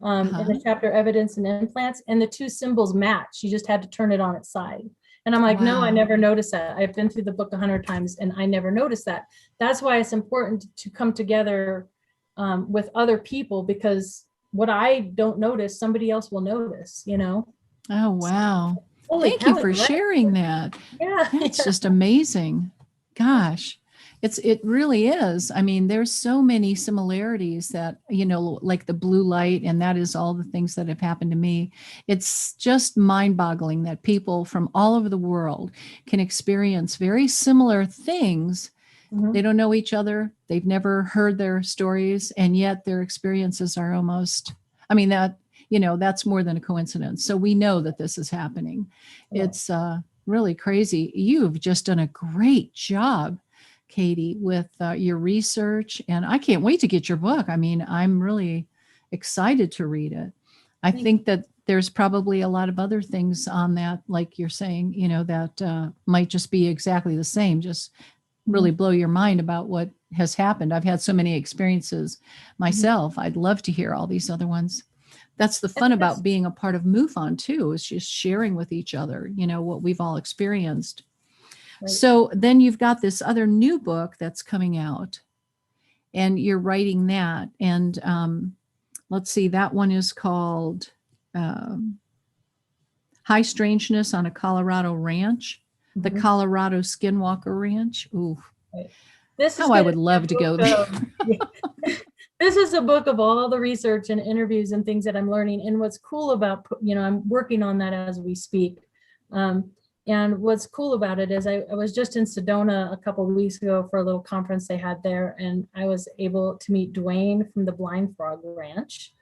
in the chapter Evidence and Implants. And the two symbols match. You just had to turn it on its side. And I'm like, no, I never noticed that. I've been through the book 100 times and I never noticed that. That's why it's important to come together with other people, because what I don't notice, somebody else will notice, Oh, wow. Holy Thank you cow, for right? sharing that. Yeah. It's just amazing. Gosh, it really is. I mean, there's so many similarities that, like the blue light, and that is all the things that have happened to me. It's just mind-boggling that people from all over the world can experience very similar things. Mhm. They don't know each other. They've never heard their stories, and yet their experiences are almost, that's more than a coincidence. So we know that this is happening. Yeah. It's really crazy. You've just done a great job, Katie, with your research, and I can't wait to get your book. I mean, I'm really excited to read it. I think that there's probably a lot of other things on that, like you're saying, that might just be exactly the same, just really blow your mind about what has happened. I've had so many experiences myself. I'd love to hear all these other ones. That's the fun about being a part of MUFON too, is just sharing with each other, what we've all experienced. Right. So then you've got this other new book that's coming out and you're writing that. And let's see, that one is called High Strangeness on a Colorado Ranch. The Colorado Skinwalker Ranch. Ooh, right. This is I would love to go there. This is a book of all the research and interviews and things that I'm learning. And what's cool about, I'm working on that as we speak. And what's cool about it is I was just in Sedona a couple of weeks ago for a little conference they had there. And I was able to meet Dwayne from the Blind Frog Ranch.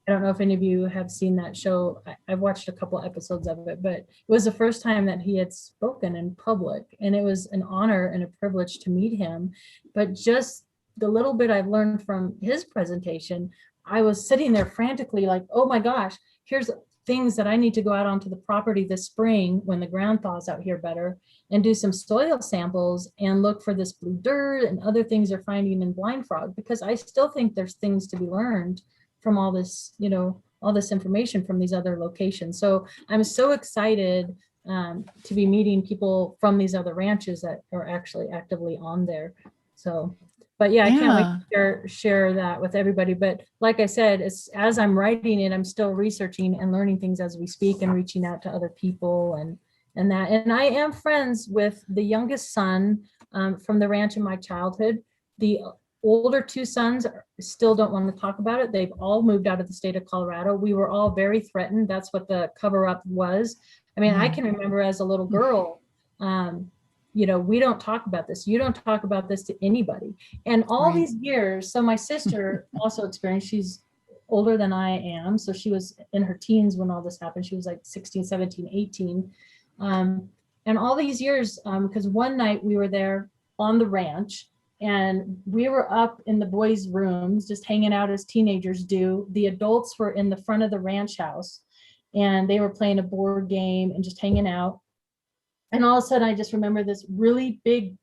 I don't know if any of you have seen that show. I've watched a couple episodes of it, but it was the first time that he had spoken in public, and it was an honor and a privilege to meet him. But just the little bit I've learned from his presentation, I was sitting there frantically like, oh my gosh, here's things that I need to go out onto the property this spring when the ground thaws out here better and do some soil samples and look for this blue dirt and other things they're finding in Blind Frog, because I still think there's things to be learned from all this, all this information from these other locations. So I'm so excited to be meeting people from these other ranches that are actually actively on there. So, but yeah, I can't wait to share that with everybody. But like I said, as I'm writing it, I'm still researching and learning things as we speak and reaching out to other people and that. And I am friends with the youngest son from the ranch in my childhood. The older two sons still don't want to talk about it. They've all moved out of the state of Colorado. We were all very threatened. That's what the cover up was. I mean, I can remember as a little girl, we don't talk about this. You don't talk about this to anybody. And all these years, so my sister also experienced, she's older than I am. So she was in her teens when all this happened. She was like 16, 17, 18. And all these years, because one night we were there on the ranch and we were up in the boys' rooms, just hanging out as teenagers do. The adults were in the front of the ranch house, and they were playing a board game and just hanging out. And all of a sudden, I just remember this really big,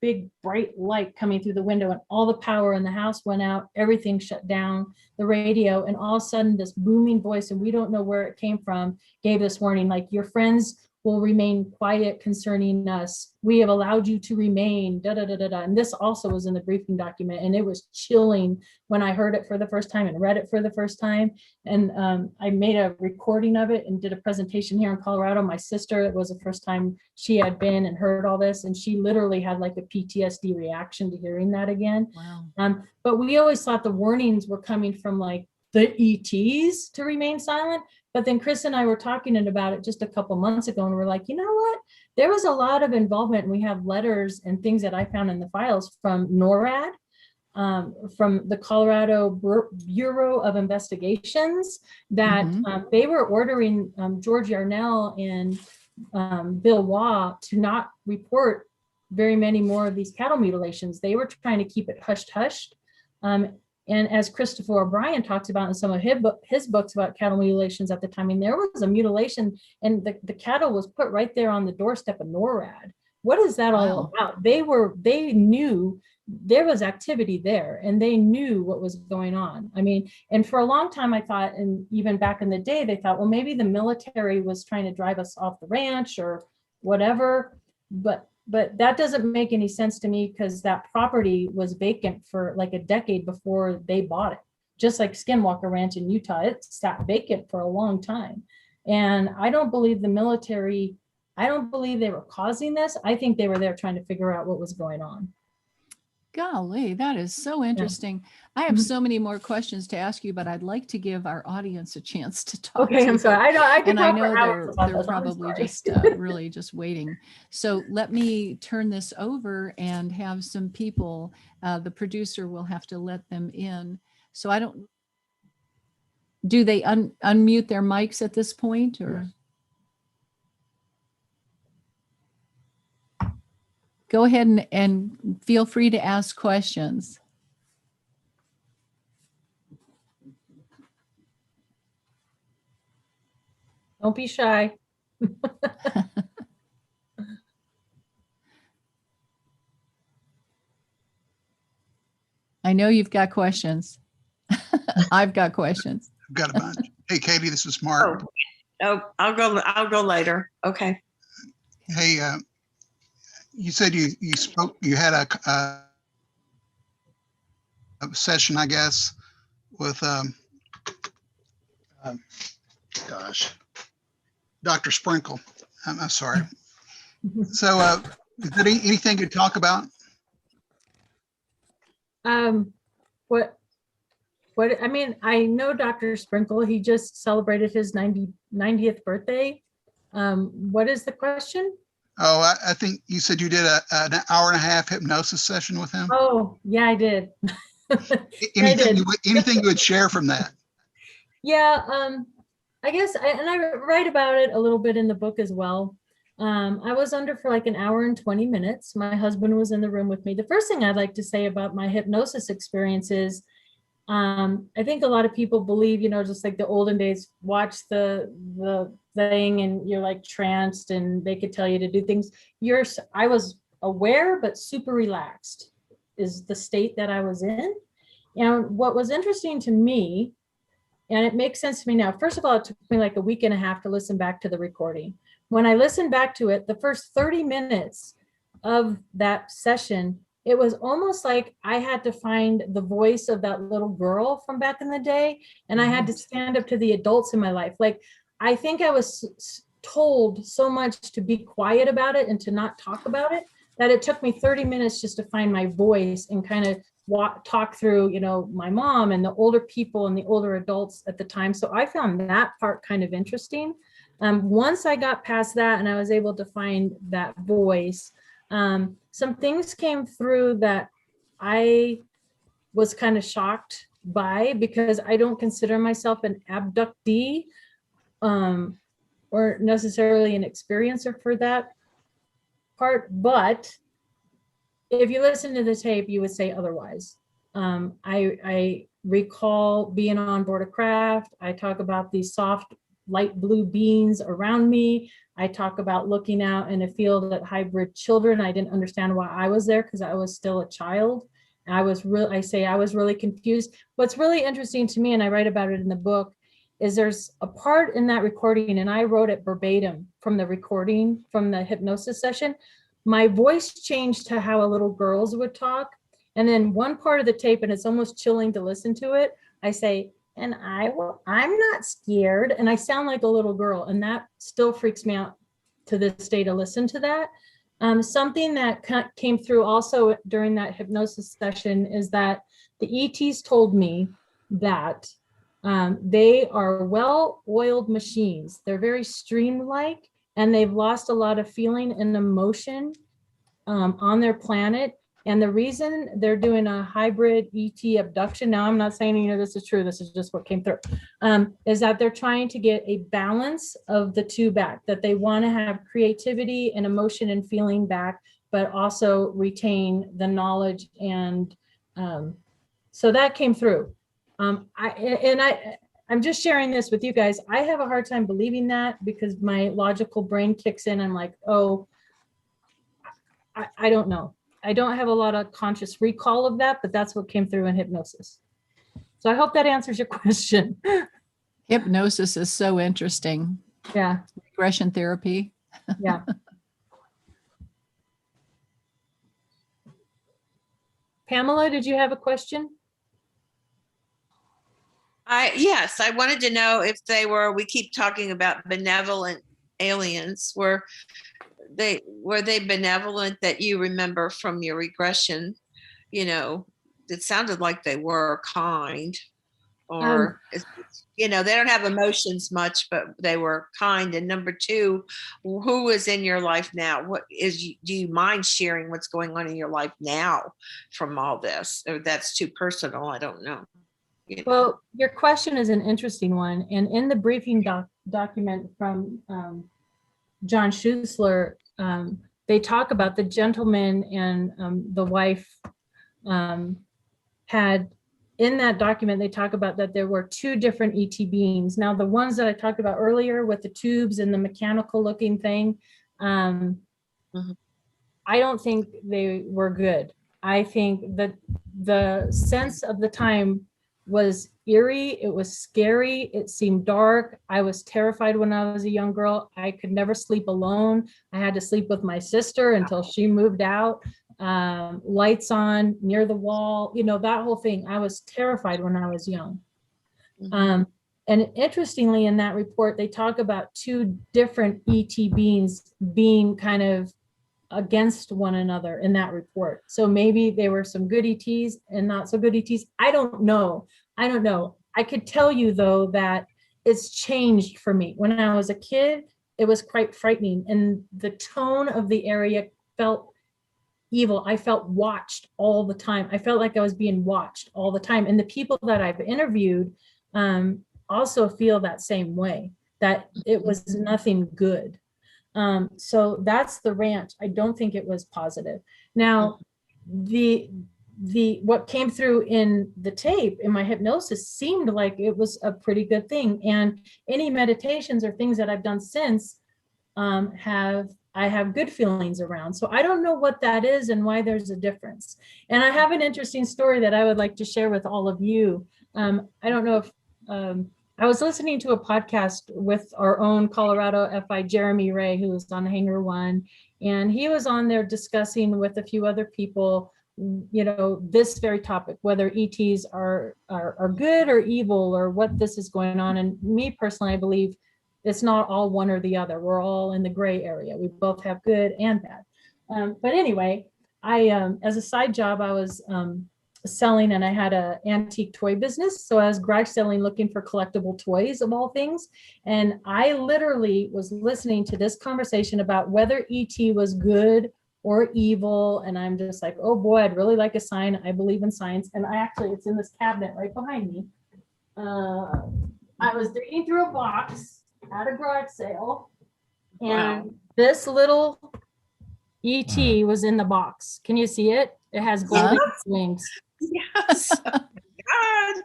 bright light coming through the window, and all the power in the house went out. Everything shut down, the radio, and all of a sudden, this booming voice, and we don't know where it came from, gave this warning, like, your friends will remain quiet concerning us. We have allowed you to remain, da da da da da. And this also was in the briefing document, and it was chilling when I heard it for the first time and read it for the first time. And I made a recording of it and did a presentation here in Colorado. My sister, it was the first time she had been and heard all this, and she literally had like a PTSD reaction to hearing that again. Wow. But we always thought the warnings were coming from like the ETs to remain silent. But then Chris and I were talking about it just a couple months ago, and we're like, you know what? There was a lot of involvement, and we have letters and things that I found in the files from NORAD, from the Colorado Bureau of Investigations, that they were ordering George Yarnell and Bill Waugh to not report very many more of these cattle mutilations. They were trying to keep it hushed. And as Christopher O'Brien talks about in some of his books about cattle mutilations at the time, I mean, there was a mutilation, and the cattle was put right there on the doorstep of NORAD. What is that all about? They knew there was activity there, and they knew what was going on. I mean, and for a long time I thought, and even back in the day, they thought, well, maybe the military was trying to drive us off the ranch or whatever. But that doesn't make any sense to me, because that property was vacant for like a decade before they bought it. Just like Skinwalker Ranch in Utah, it sat vacant for a long time. And I don't believe the military, I don't believe they were causing this. I think they were there trying to figure out what was going on. Golly, that is so interesting. I have so many more questions to ask you, but I'd like to give our audience a chance to talk. Okay, I'm sorry. I and I know they're probably just really just waiting. So let me turn this over and have some people, the producer will have to let them in. So I don't, do they unmute their mics at this point, or? Yes. Go ahead and feel free to ask questions. Don't be shy. I know you've got questions. I've got questions. I've got a bunch. Hey, Katie, this is Mark. Oh, I'll go later. Okay. Hey, you said you spoke, you had a session, I guess, with Dr. Sprinkle. I'm sorry. So is there anything to talk about? What I mean, I know Dr. Sprinkle, he just celebrated his 90th birthday. What is the question? Oh, I think you said you did an hour and a half hypnosis session with him. Oh, yeah, I did. Anything you would share from that? Yeah, I guess, and I write about it a little bit in the book as well. I was under for like an hour and 20 minutes. My husband was in the room with me. The first thing I'd like to say about my hypnosis experience is, I think a lot of people believe, you know, just like the olden days, watch the thing and you're like tranced and they could tell you to do things. I was aware, but super relaxed is the state that I was in. And what was interesting to me, and it makes sense to me now, first of all, it took me like a week and a half to listen back to the recording. When I listened back to it, the first 30 minutes of that session, it was almost like I had to find the voice of that little girl from back in the day. And I had to stand up to the adults in my life. Like, I think I was told so much to be quiet about it and to not talk about it, that it took me 30 minutes just to find my voice and kind of talk through, you know, my mom and the older people and the older adults at the time. So I found that part kind of interesting. Once I got past that and I was able to find that voice, some things came through that I was kind of shocked by, because I don't consider myself an abductee or necessarily an experiencer for that part, but if you listen to the tape, you would say otherwise. I recall being on board a craft. I talk about these soft light blue beings around me. I talk about looking out in a field at hybrid children. I didn't understand why I was there because I was still a child. I was really confused. What's really interesting to me, and I write about it in the book, is there's a part in that recording, and I wrote it verbatim from the recording from the hypnosis session. My voice changed to how a little girl's would talk. And then one part of the tape, and it's almost chilling to listen to it, I say, and I'm not scared. And I sound like a little girl. And that still freaks me out to this day to listen to that. Something that came through also during that hypnosis session is that the ETs told me that they are well-oiled machines. They're very stream-like, and they've lost a lot of feeling and emotion on their planet. And the reason they're doing a hybrid ET abduction, now I'm not saying, this is true, this is just what came through, is that they're trying to get a balance of the two back, that they want to have creativity and emotion and feeling back, but also retain the knowledge. And so that came through. I'm just sharing this with you guys. I have a hard time believing that because my logical brain kicks in. I'm like, oh, I don't know. I don't have a lot of conscious recall of that, but that's what came through in hypnosis. So I hope that answers your question. Hypnosis is so interesting. Yeah. Regression therapy. Yeah. Pamela, did you have a question? Yes, I wanted to know if we keep talking about benevolent aliens. Were they benevolent that you remember from your regression? It sounded like they were kind, or they don't have emotions much, but they were kind. And number two, who is in your life now? Do you mind sharing what's going on in your life now from all this? Or that's too personal, I don't know. Well, your question is an interesting one. And in the briefing document from John Schuessler, they talk about the gentleman and the wife had, in that document, they talk about that there were two different ET beings. Now, the ones that I talked about earlier with the tubes and the mechanical looking thing, I don't think they were good. I think that the sense of the time was eerie. It was scary. It seemed dark. I was terrified when I was a young girl. I could never sleep alone. I had to sleep with my sister until she moved out. Lights on near the wall, that whole thing. I was terrified when I was young. And interestingly, in that report, they talk about two different ET beings being kind of against one another in that report. So maybe they were some good ETs and not so good ETs. I don't know. I could tell you though that it's changed for me. When I was a kid, it was quite frightening, and the tone of the area felt evil. I felt watched all the time. I felt like I was being watched all the time. And the people that I've interviewed also feel that same way, that it was nothing good. So that's the rant. I don't think it was positive. Now, what came through in the tape in my hypnosis seemed like it was a pretty good thing. And any meditations or things that I've done since I have good feelings around. So I don't know what that is and why there's a difference. And I have an interesting story that I would like to share with all of you. I don't know if I was listening to a podcast with our own Colorado FI, Jeremy Ray, who was on Hangar One, and he was on there discussing with a few other people, this very topic, whether ETs are good or evil, or what this is going on. And me personally, I believe it's not all one or the other. We're all in the gray area. We both have good and bad. But anyway, I, as a side job, I was selling, and I had an antique toy business. So I was garage selling, looking for collectible toys of all things. And I literally was listening to this conversation about whether ET was good or evil. And I'm just like, oh boy, I'd really like a sign. I believe in science. And it's in this cabinet right behind me. I was digging through a box at a garage sale. And this little ET was in the box. Can you see it? It has golden wings. Yes. God.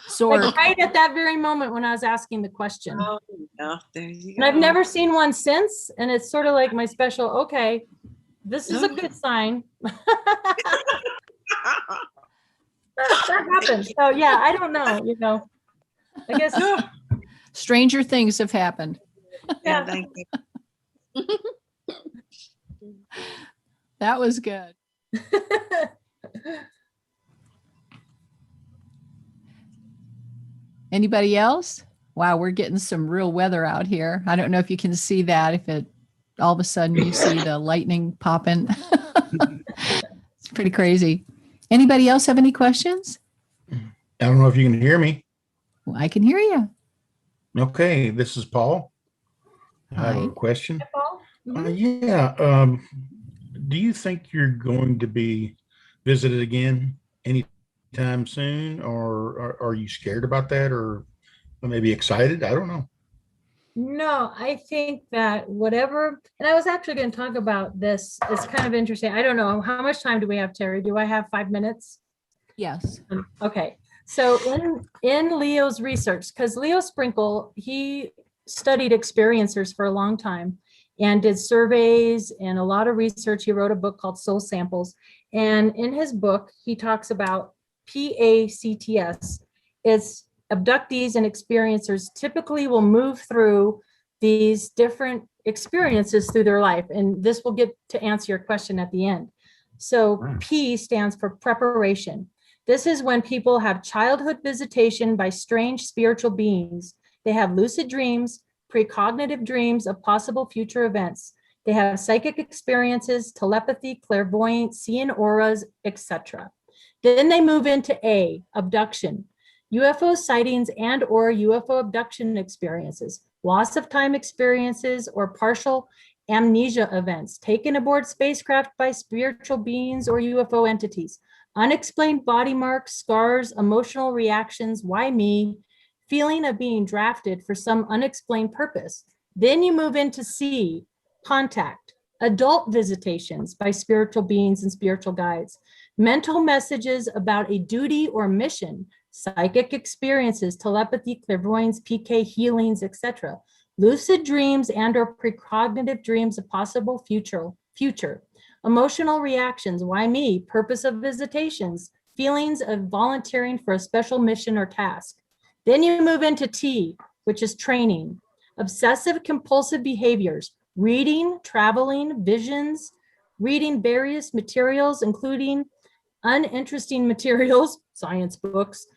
Sword. Like right at that very moment when I was asking the question. Oh, yeah, there you And I've go. never seen one since. And it's sort of like my special, okay, this is a good sign. That happens. So yeah, I don't know, I guess. Stranger things have happened. Yeah, thank you. That was good. Anybody else? Wow, we're getting some real weather out here. I don't know if you can see that, if it all of a sudden you see the lightning popping. It's pretty crazy. Anybody else have any questions? I don't know if you can hear me. Well, I can hear you. Okay, this is Paul. I have Hi. a question. Paul? Do you think you're going to be visited again anytime soon, or are you scared about that, or maybe excited? I don't know. No, I think that whatever, and I was actually going to talk about this. It's kind of interesting. I don't know. How much time do we have, Terry? Do I have 5 minutes? Yes. Okay. So in Leo's research, because Leo Sprinkle, he studied experiencers for a long time and did surveys and a lot of research. He wrote a book called Soul Samples. And in his book, he talks about PACTS. It's abductees and experiencers typically will move through these different experiences through their life. And this will get to answer your question at the end. So P stands for preparation. This is when people have childhood visitation by strange spiritual beings. They have lucid dreams, precognitive dreams of possible future events. They have psychic experiences, telepathy, clairvoyance, seeing auras, etc. Then they move into A, abduction. UFO sightings and or UFO abduction experiences, loss of time experiences, or partial amnesia events taken aboard spacecraft by spiritual beings or UFO entities. Unexplained body marks, scars, emotional reactions, why me, feeling of being drafted for some unexplained purpose. Then you move into C, contact, adult visitations by spiritual beings and spiritual guides, mental messages about a duty or mission, psychic experiences, telepathy, clairvoyance, PK, healings, etc. Lucid dreams and or precognitive dreams of possible future. Emotional reactions, why me, purpose of visitations, feelings of volunteering for a special mission or task. Then you move into T, which is training, obsessive compulsive behaviors, reading, traveling, visions, reading various materials, including uninteresting materials, science books,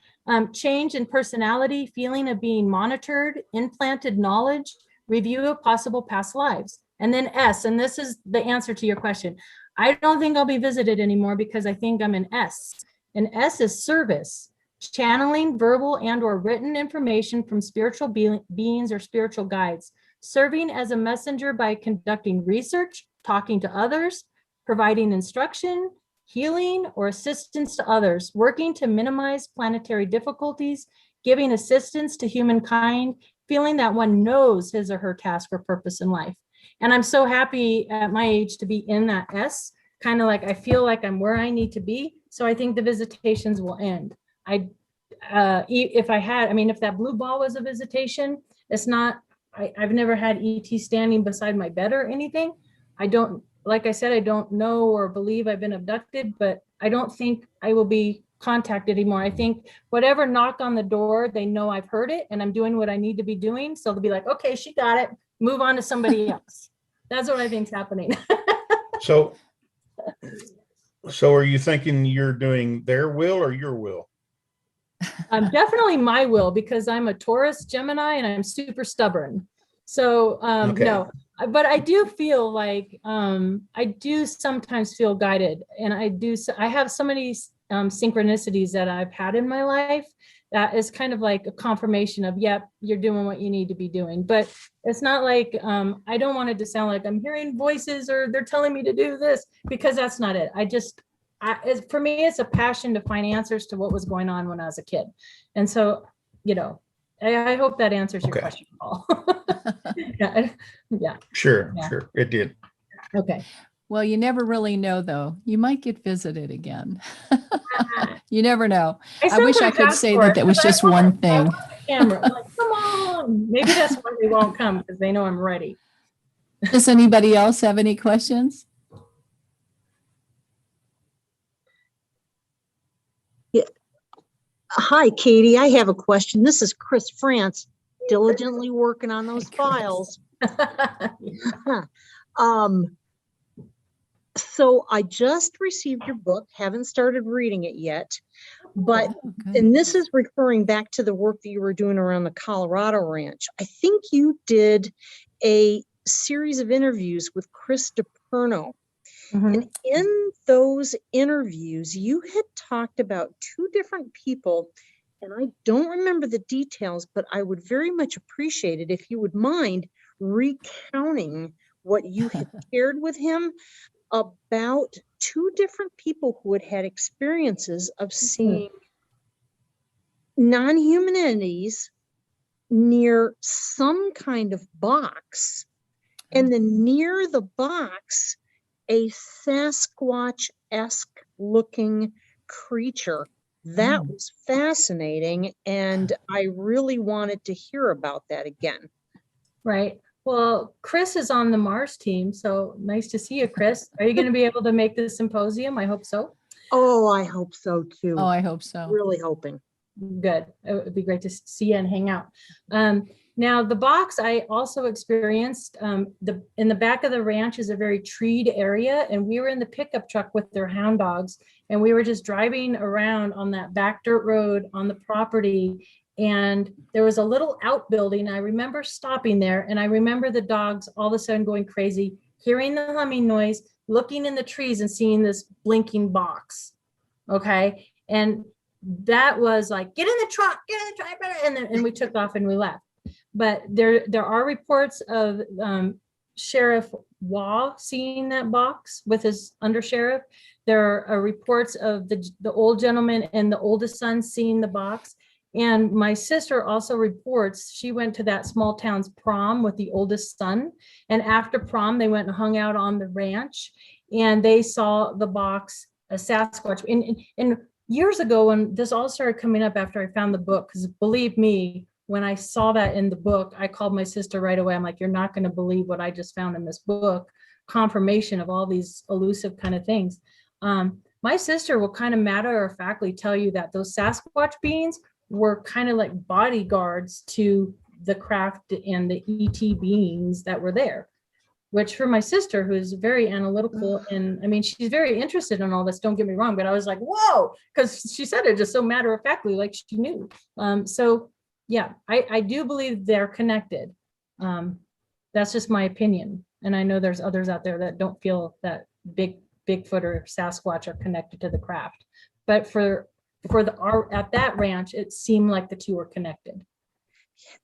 change in personality, feeling of being monitored, implanted knowledge, review of possible past lives. And then S, and this is the answer to your question. I don't think I'll be visited anymore because I think I'm in S. And S is service, channeling verbal and or written information from spiritual beings or spiritual guides, serving as a messenger by conducting research, talking to others, providing instruction, healing or assistance to others, working to minimize planetary difficulties, giving assistance to humankind, feeling that one knows his or her task or purpose in life. And I'm so happy at my age to be in that S, kind of like I feel like I'm where I need to be. So I think the visitations will end. If that blue ball was a visitation, it's not, I've never had ET standing beside my bed or anything. Like I said, I don't know or believe I've been abducted, but I don't think I will be contacted anymore. I think whatever knock on the door, they know I've heard it and I'm doing what I need to be doing. So they'll be like, okay, she got it. Move on to somebody else. That's what I think's happening. So are you thinking you're doing their will or your will? Definitely my will, because I'm a Taurus Gemini and I'm super stubborn. So Okay. no, but I do feel like I do sometimes feel guided, and I have so many synchronicities that I've had in my life that is kind of like a confirmation of, yep, you're doing what you need to be doing. But it's not like I don't want it to sound like I'm hearing voices or they're telling me to do this, because that's not it. For me, it's a passion to find answers to what was going on when I was a kid. And so, I hope that answers your Okay. question, Paul. Yeah. Sure, Yeah. sure. It did. Okay. Well, you never really know, though. You might get visited again. You never know. I wish I sometimes could ask say for that it, that was 'cause I just want- one I thing. want the camera. I'm like, come on. Maybe that's why they won't come, because they know I'm ready. Does anybody else have any questions? Hi, Katie. I have a question. This is Chris France, diligently working on those Hi, Chris. files. Um, so I just received your book, haven't started reading it yet, but, Oh, good. and this is referring back to the work that you were doing around the Colorado Ranch. I think you did a series of interviews with Chris DePerno. Mhm. And in those interviews, you had talked about two different people, and I don't remember the details, but I would very much appreciate it if you would mind recounting what you had shared with him about two different people who had had experiences of seeing non-human entities near some kind of box, and then near the box, a Sasquatch-esque looking creature. That was fascinating, and I really wanted to hear about that again. Right. Well, Chris is on the Mars team, so nice to see you, Chris. Are you going to be able to make the symposium? I hope so. Oh, I hope so too. Oh, I hope so. Really hoping. Good. It would be great to see you and hang out. Now, the box I also experienced, in the back of the ranch is a very treed area, and we were in the pickup truck with their hound dogs, and we were just driving around on that back dirt road on the property, and there was a little outbuilding. I remember stopping there, and I remember the dogs all of a sudden going crazy, hearing the humming noise, looking in the trees and seeing this blinking box. Okay. And that was like, get in the truck, and we took off and we left. But there are reports of Sheriff Waugh seeing that box with his undersheriff. There are reports of the old gentleman and the oldest son seeing the box. And my sister also reports she went to that small town's prom with the oldest son. And after prom, they went and hung out on the ranch, and they saw the box, a Sasquatch. And years ago, when this all started coming up after I found the book, because believe me, when I saw that in the book, I called my sister right away. I'm like, you're not going to believe what I just found in this book, confirmation of all these elusive kind of things. My sister will kind of matter-of-factly tell you that those Sasquatch beings were kind of like bodyguards to the craft and the ET beings that were there, which for my sister, who's very analytical, and I mean, she's very interested in all this, don't get me wrong, but I was like, whoa, because she said it just so matter-of-factly, like she knew. So yeah, I do believe they're connected. That's just my opinion. And I know there's others out there that don't feel that Bigfoot or Sasquatch are connected to the craft. But at that ranch, it seemed like the two were connected.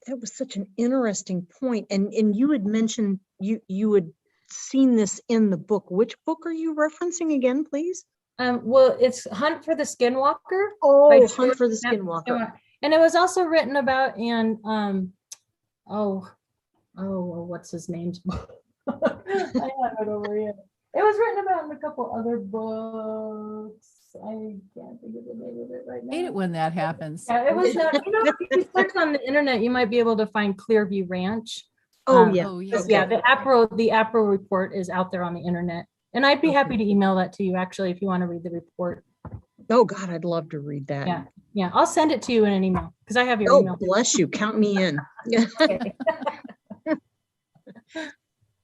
That was such an interesting point. And you had mentioned you had seen this in the book. Which book are you referencing again, please? Well, it's Hunt for the Skinwalker. Oh, Hunt for the Skinwalker. And it was also written about in what's his name's book? I have it over here. It was written about in a couple other books. I can't think of the name of it right now. I hate it when that happens. Yeah, it was not, if you search on the internet, you might be able to find Clearview Ranch. Oh, yeah. Oh, yeah. Yeah, the APRO report is out there on the internet. And I'd be happy to email that to you, actually, if you want to read the report. Oh, God, I'd love to read that. Yeah, yeah, I'll send it to you in an email, because I have your Oh, email. bless you. Count me in. Okay.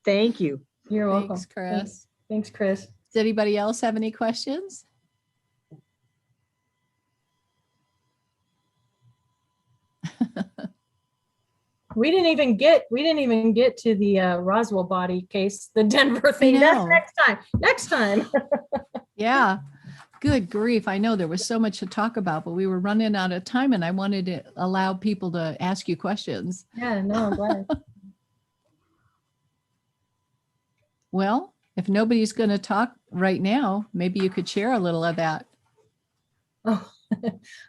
Thanking you. You're welcome. Thanks, Chris. Thanks, Chris. Does anybody else have any questions? We didn't even get to the Roswell body case, the Denver thing. That's know. next time. Yeah. Good grief. I know there was so much to talk about, but we were running out of time and I wanted to allow people to ask you questions. Yeah, no, I'm glad. Well, if nobody's going to talk right now, maybe you could share a little of that. Oh,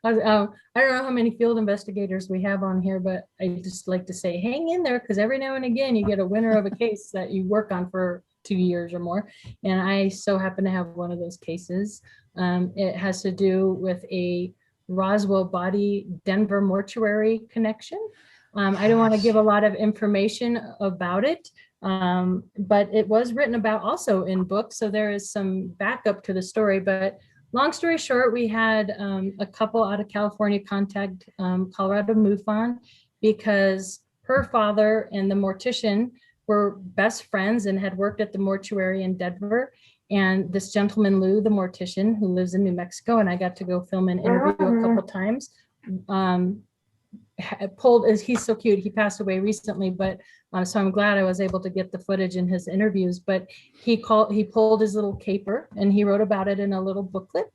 I don't know how many field investigators we have on here, but I just like to say, hang in there, because every now and again you get a winner of a case that you work on for 2 years or more. And I so happen to have one of those cases. It has to do with a Roswell body Denver mortuary connection. I don't want to give a lot of information about it, but it was written about also in books. So there is some backup to the story. But long story short, we had a couple out of California contact Colorado MUFON because her father and the mortician were best friends and had worked at the mortuary in Denver. And this gentleman, Lou, the mortician who lives in New Mexico, and I got to go film an interview a couple times, he's so cute. He passed away recently, but so I'm glad I was able to get the footage in his interviews. But he pulled his little caper and he wrote about it in a little booklet.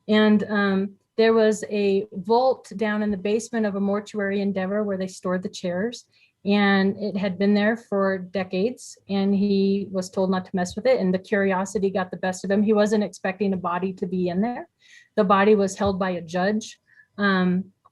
And there was a vault down in the basement of a mortuary in Denver where they stored the chairs. And it had been there for decades, and he was told not to mess with it. And the curiosity got the best of him. He wasn't expecting a body to be in there. The body was held by a judge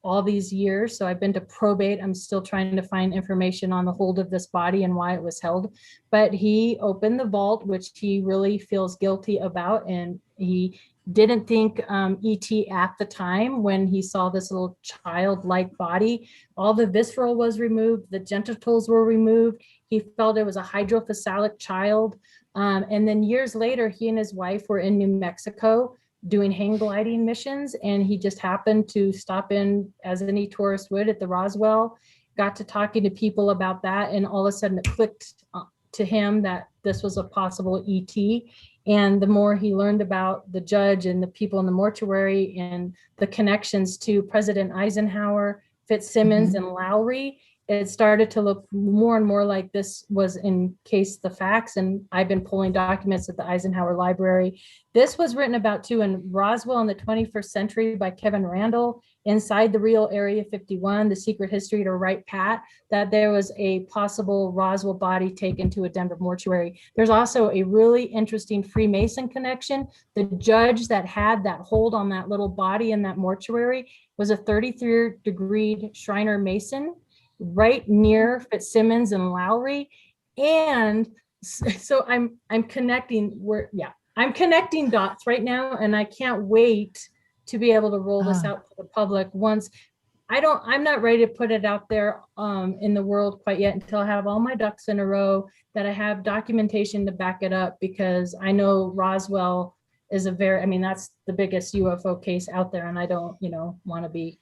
all these years. So I've been to probate. I'm still trying to find information on the hold of this body and why it was held. But he opened the vault, which he really feels guilty about. And he didn't think ET at the time when he saw this little childlike body. All the visceral was removed, the genitals were removed. He felt it was a hydrocephalic child. And then years later, he and his wife were in New Mexico doing hang gliding missions. And he just happened to stop in, as any tourist would, at the Roswell, got to talking to people about that. And all of a sudden it clicked to him that this was a possible ET. And the more he learned about the judge and the people in the mortuary and the connections to President Eisenhower, Fitzsimmons, and Lowry, it started to look more and more like this was in case the facts. And I've been pulling documents at the Eisenhower Library. This was written about too in Roswell in the 21st Century by Kevin Randall, Inside the Real Area 51, The Secret History to Write Pat, that there was a possible Roswell body taken to a Denver mortuary. There's also a really interesting Freemason connection. The judge that had that hold on that little body in that mortuary was a 33rd-degree Shriner Mason, right near Fitzsimmons and Lowry. And so I'm connecting I'm connecting dots right now, and I can't wait to be able to roll this out to the public once. I'm not ready to put it out there in the world quite yet until I have all my ducks in a row, that I have documentation to back it up, because I know Roswell is that's the biggest UFO case out there, and I don't, want to be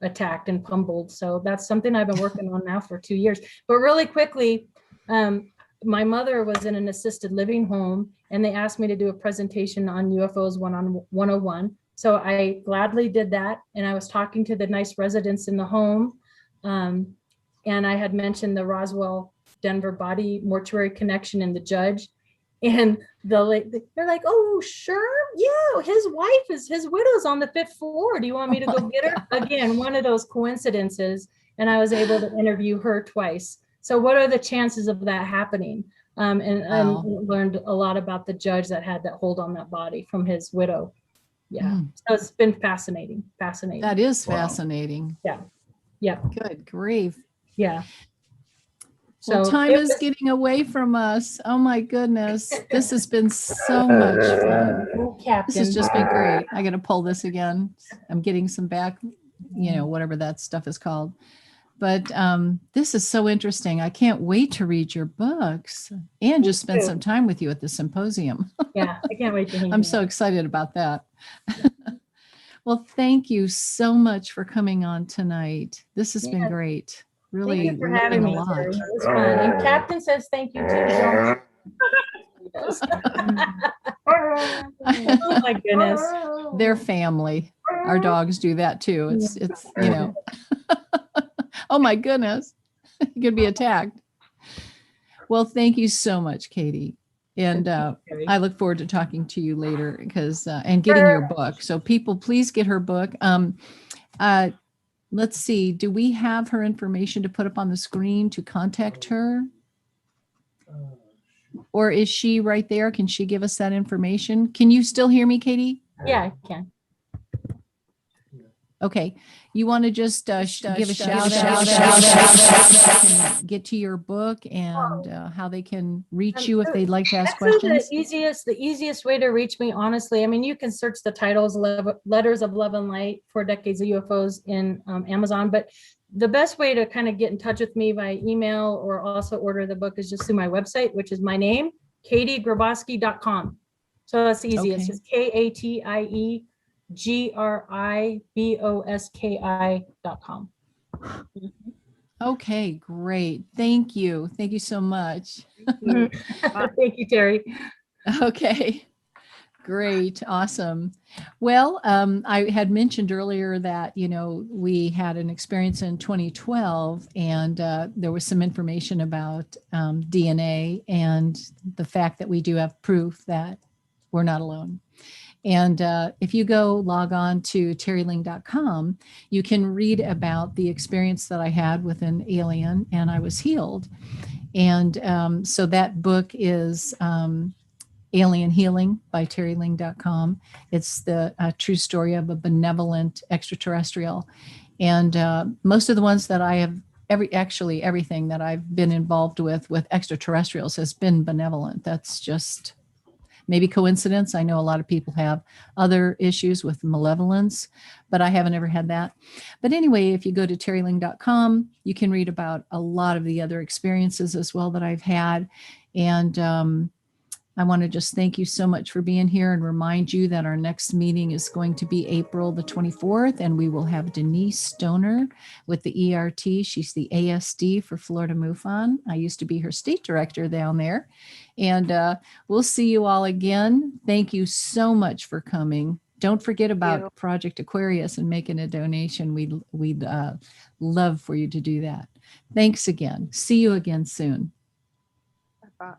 attacked and pummeled. So that's something I've been working on now for 2 years. But really quickly, my mother was in an assisted living home, and they asked me to do a presentation on UFOs 101. So I gladly did that. And I was talking to the nice residents in the home. And I had mentioned the Roswell Denver body mortuary connection and the judge. And they're like, oh, sure. Yeah, his widow's on the 5th floor. Do you want me to go get her? Again, one of those coincidences. And I was able to interview her twice. So what are the chances of that happening? And learned a lot about the judge that had that hold on that body from his widow. Yeah. So it's been fascinating. That is fascinating. Yeah. Yeah. Good grief. Yeah. So time is getting away from us. Oh my goodness. This has been so much fun. This has just been great. I got to pull this again. I'm getting some back, whatever that stuff is called. But this is so interesting. I can't wait to read your books and just spend some time with you at the symposium. Yeah, I can't wait to hang I'm so excited about that. Well, thank you so much for coming on tonight. This has been great. Really, thank you for having me. a lot. It was fun. And Captain says thank you too. Oh my goodness. They're family. Our dogs do that too. It's oh my goodness. You could be attacked. Well, thank you so much, Katie. And I look forward to talking to you later and getting your book. So people, please get her book. Let's see. Do we have her information to put up on the screen to contact her? Or is she right there? Can she give us that information? Can you still hear me, Katie? Yeah, I can. Okay, you want to just give a shout out, get to your book and how they can reach you if they'd like to ask Actually, questions? the easiest way to reach me, honestly, I mean, you can search the titles, Letters of Love and Light, 4 Decades of UFOs in Amazon, but the best way to kind of get in touch with me by email or also order the book is just through my website, which is my name, KatieGriboski.com. So that's the easiest. Okay. It's KatieGriboski.com. Okay, great. Thank you. Thank you so much. Thank you, Terry. Okay, great. Awesome. Well, I had mentioned earlier that, we had an experience in 2012 and there was some information about DNA and the fact that we do have proof that we're not alone. And if you go log on to terryling.com, you can read about the experience that I had with an alien and I was healed. And so that book is Alien Healing by terryling.com. It's the true story of a benevolent extraterrestrial. And most of the ones that I have, everything that I've been involved with extraterrestrials has been benevolent. That's just maybe coincidence. I know a lot of people have other issues with malevolence, but I haven't ever had that. But anyway, if you go to terryling.com, you can read about a lot of the other experiences as well that I've had. And I want to just thank you so much for being here and remind you that our next meeting is going to be April the 24th, and we will have Denise Stoner with the ERT. She's the ASD for Florida MUFON. I used to be her state director down there. And we'll see you all again. Thank you so much for coming. Don't forget about Project Aquarius and making a donation. We'd love for you to do that. Thanks again. See you again soon. Bye.